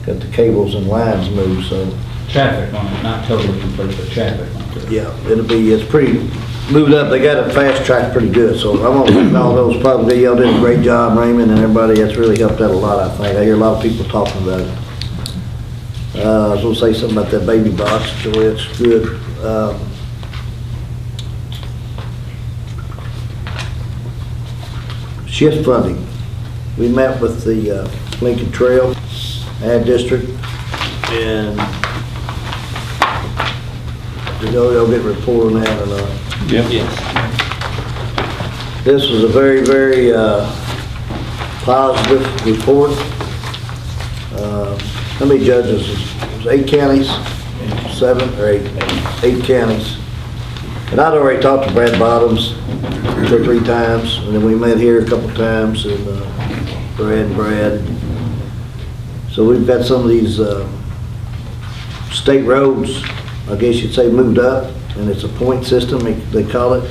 got the cables and lines moved. So Traffic on it, not totally complete, but traffic on it. yeah, it's pretty moved up. They got it fast tracked pretty good. So I want to thank all those publicly. Y'all did a great job, Raymond, and everybody. That's really helped out a lot, I think. I hear a lot of people talking about it. I was going to say something about that baby box, Joy. It's good. Shift funding. We met with the Lincoln Trail Ad District, and y'all get a report on that or not? Yep. Yes. This was a very, very positive report. How many judges? It was 8 counties, 7 or 8 counties. And I'd already talked to Brad Bottoms 2 or 3 times, and then we met here a couple times, and Brad. So we've got some of these state roads, I guess you'd say, moved up, and it's a point system, they call it.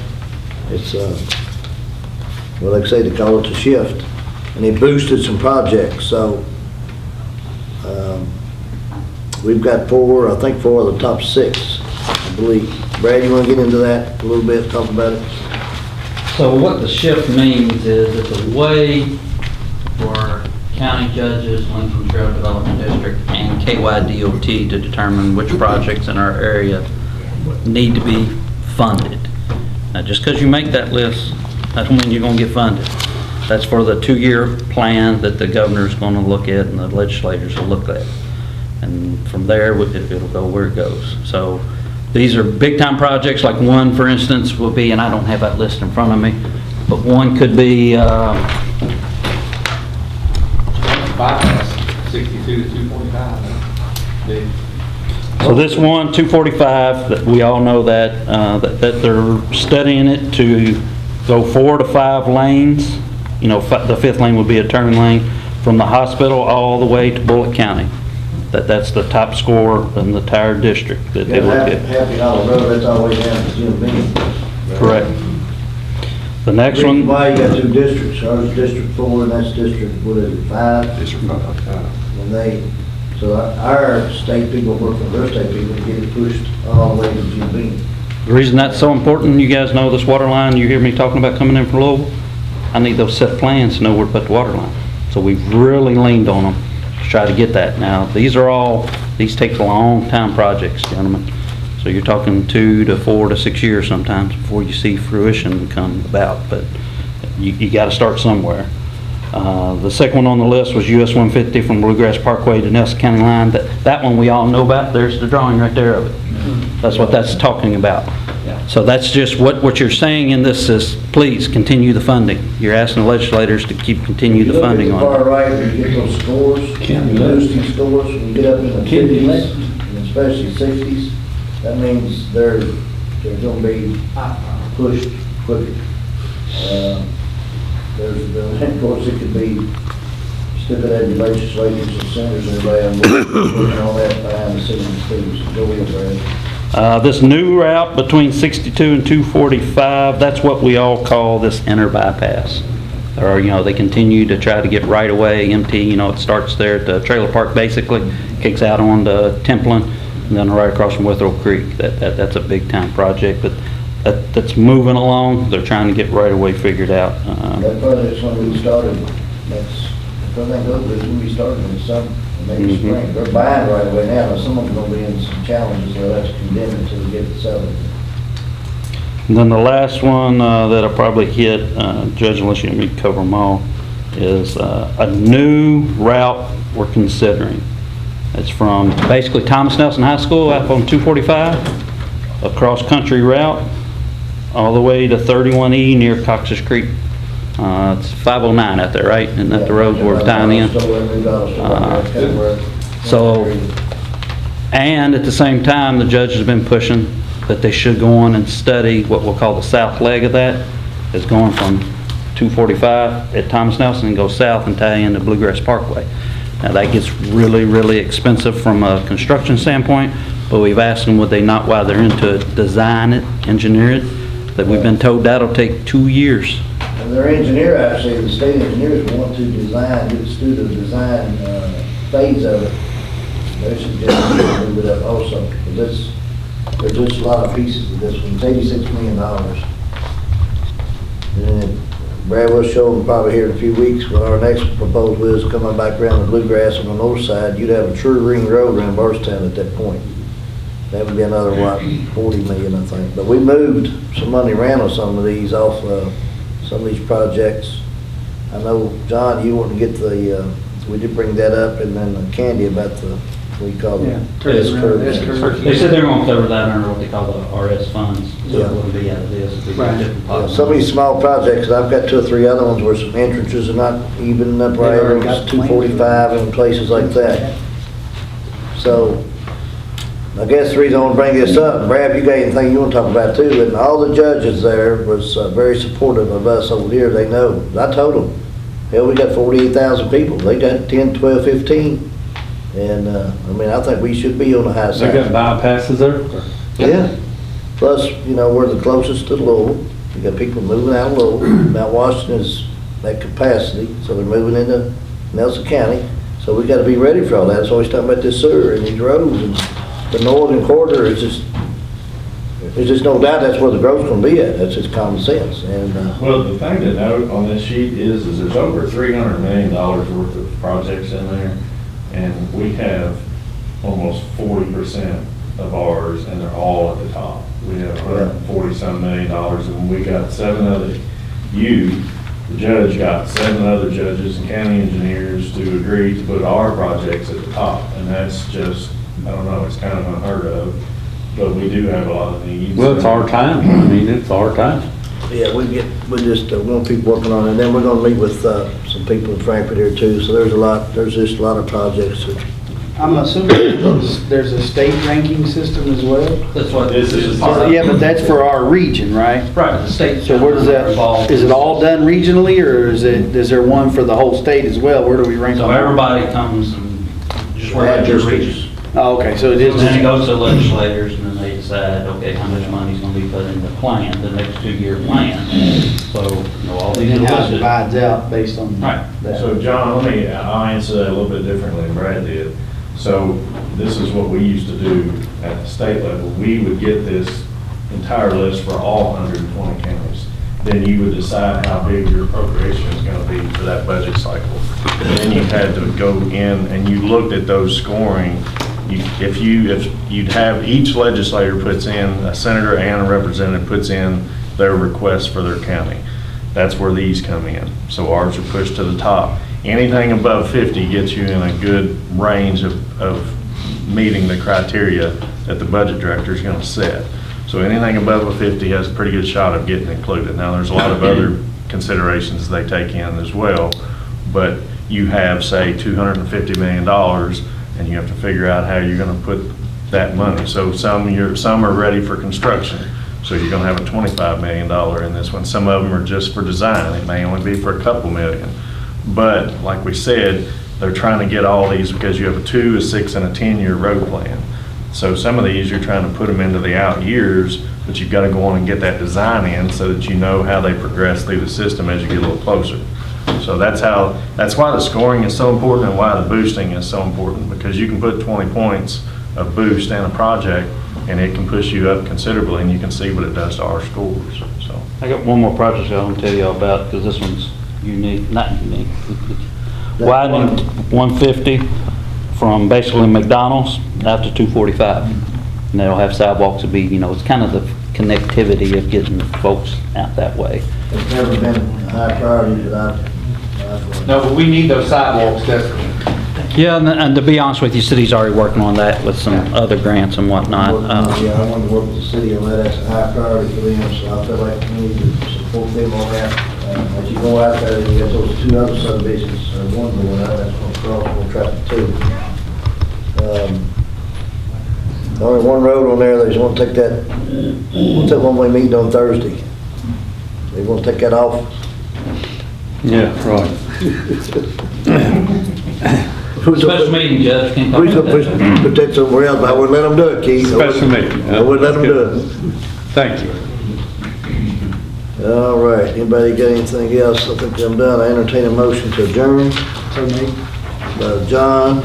It's, well, like I say, they call it a shift. And they boosted some projects, so we've got four, I think 4 of the top 6, I believe. Brad, you want to get into that a little bit, talk about it? So what the shift means is it's a way for county judges, Lincoln Trail Development District, and KYDOT to determine which projects in our area need to be funded. Now, just because you make that list, that don't mean you're going to get funded. That's for the 2-year plan that the governor's going to look at and the legislators will look at. And from there, it'll go where it goes. So these are big-time projects, like one, for instance, will be, and I don't have that list in front of me, but one could be, Bypass 62 to 245. so this one, 245, that we all know that, that they're studying it to go 4 to 5 lanes. You know, the 5th lane would be a turning lane from the hospital all the way to Bullitt County. That's the top score in the entire district that they look at. Happy Hollow Road, that's always down to Jim Beam. Correct. The next one. Why you got 2 districts, ours is District 4 and that's District, what is it, 5? District 5. And they, so our state people work with their state people to get it pushed all the way to Jim Beam. The reason that's so important, you guys know this water line, you hear me talking about coming in from Louisville, I need those set plans to know where to put the water line. So we've really leaned on them to try to get that. Now, these take long time projects, gentlemen. So you're talking 2 to 4 to 6 years sometimes before you see fruition come about, but you got to start somewhere. The second one on the list was US 150 from Bluegrass Parkway to Nelson County line. That one we all know about. There's the drawing right there of it. That's what that's talking about. So that's just what you're saying in this is, please continue the funding. You're asking the legislators to continue the funding on Far it. right, you get those scores, boosting scores, when you get up in the 50s, and especially 60s, that means they're going to be pushed quicker. Of course, it could be stupid at your legislators and senators and everybody working on that behind the scenes too. So go ahead, Brad. This new route between 62 and 245, that's what we all call this inner bypass. Or, they continue to try to get right away, empty, it starts there at the trailer park basically, kicks out on to Templin, and then right across from Withrow Creek. That's a big time project, but that's moving along. They're trying to get right away figured out. That project's going to be started, I think those are going to be started in the summer, maybe spring. They're buying right away now, but some of them are going to be in some challenges, so that's condemned until we get it settled. And then the last one that I probably hit, Judge, unless you want me to cover them all, is a new route we're considering. It's from basically Thomas Nelson High School up on 245, a cross-country route, all the way to 31E near Cox's Creek. It's 509 out there, right? Isn't that the road we're tying in? And at the same time, the judge has been pushing that they should go on and study what we'll call the south leg of that. It's going from 245 at Thomas Nelson and go south and tie into Bluegrass Parkway. Now that gets really, really expensive from a construction standpoint, but we've asked them would they not, while they're into it, design it, engineer it, that we've been told that'll take 2 years. And their engineer, actually, the state engineers want to design, get us through the design phase of it. They're suggesting move it up also. There's just a lot of pieces of this one. It's $86 million. And then Brad will show them probably here in a few weeks when our next proposal is coming back around the Bluegrass on the north side. You'd have a true ring road around Barstown at that point. That would be another, what, 40 million, I think. But we moved some money around on some of these off some of these projects. I know, John, you want to get the, we did bring that up, and then Candy about the, what you call it? S-curve. They said they're going to cover that under what they call the RS funds. So it wouldn't be out of this. It'd be different pots. Some of these small projects, I've got 2 or 3 other ones where some entrances are not even up right, it's 245 and places like that. So, I guess the reason I want to bring this up, Brad, you got anything you want to talk about too, and all the judges there was very supportive of us over here. They know. I told them, hell, we got 48,000 people. They got 10, 12, 15. And, I think we should be on the high side. They got bypasses there? Yeah. Plus, we're the closest to Louisville. You got people moving out of Louisville. Mount Washington is at capacity, so they're moving into Nelson County. So So we gotta be ready for all that. So he's talking about this sewer and these roads and the northern quarter is just, there's just no doubt that's where the growth's gonna be at. That's just common sense. And, Well, the thing to note on this sheet is there's over $300 million worth of projects in there, and we have almost 40% of ours, and they're all at the top. We have $140-some million, and we got 7 other, the judge got 7 other judges and county engineers to agree to put our projects at the top, and that's just, I don't know, it's kind of unheard of, but we do have a lot of needs. Well, it's our time. I mean, it's our time. yeah, we just want people working on it. And then we're gonna meet with, some people in Frankfurt here too. So there's just a lot of projects that I'm assuming there's a state ranking system as well? That's what This is part So, of. yeah, but that's for our region, right? Right, the state. So where does that, is it all done regionally, or is there one for the whole state as well? Where do we rank So on that? everybody comes and just work out your region. Oh, okay, so it is And then it just, goes to legislators, and then they decide, okay, how much money's gonna be put in the plan, the next 2-year plan. So, all these and are how it listed. divides out based on Right. that. So John, I'll answer that a little bit differently than Brad did. So this is what we used to do at the state level. We would get this entire list for all 120 counties. Then you would decide how big your appropriation is going to be for that budget cycle. And then you had to go in and you looked at those scoring. If you'd have each legislator puts in, a senator and a representative puts in their request for their county. That's where these come in. So ours are pushed to the top. Anything above 50 gets you in a good range of meeting the criteria that the budget director is going to set. So anything above a 50 has a pretty good shot of getting included. Now, there's a lot of other considerations they take in as well, but you have, say, $250 million, and you have to figure out how you're going to put that money. So some are ready for construction, so you're going to have a $25 million in this one. Some of them are just for design. It may only be for a couple million. But like we said, they're trying to get all these because you have a 2, a 6, and a 10-year road plan. So some of these, you're trying to put them into the out years, but you've got to go on and get that design in so that you know how they progress through the system as you get a little closer. So that's why the scoring is so important and why the boosting is so important, because you can put 20 points of boost in a project and it can push you up considerably, and you can see what it does to our scores, so. I got one more project I want to tell you all about, because this one's unique, not unique. Widening 150 from basically McDonald's out to 245. And they'll have sidewalks to be, it's kind of the connectivity of getting folks out that way. it's never been a high priority that I've No, but we need those sidewalks desperately. Yeah, and to be honest with you, city's already working on that with some other grants and whatnot. Yeah, I want to work with the city on that. That's a high priority for them, so I feel like we need to support them on that. As you go out there, you got those 2 other subdivisions, one going out, that's going to cross more traffic too. Only one road on there, they just want to take that, what's that one we meeting on Thursday? They want to take that off. Yeah, right. Special meeting, Judge. Can't talk We're about going to put that somewhere else, but I wouldn't let them do it, Keith. Special meeting. I wouldn't let them do it. Thank you. All right, anybody got anything else? I think I'm done. I entertain a motion to adjourn. By John,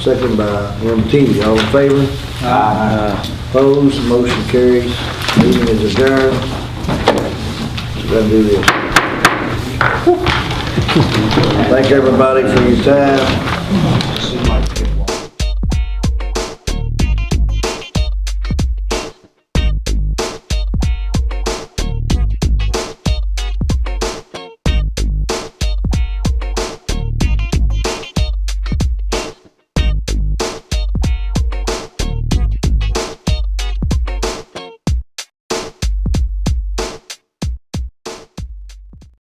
second by MT. All in favor? Opposed, motion carries. Meeting is adjourned. So gotta do this. Thank everybody for your time.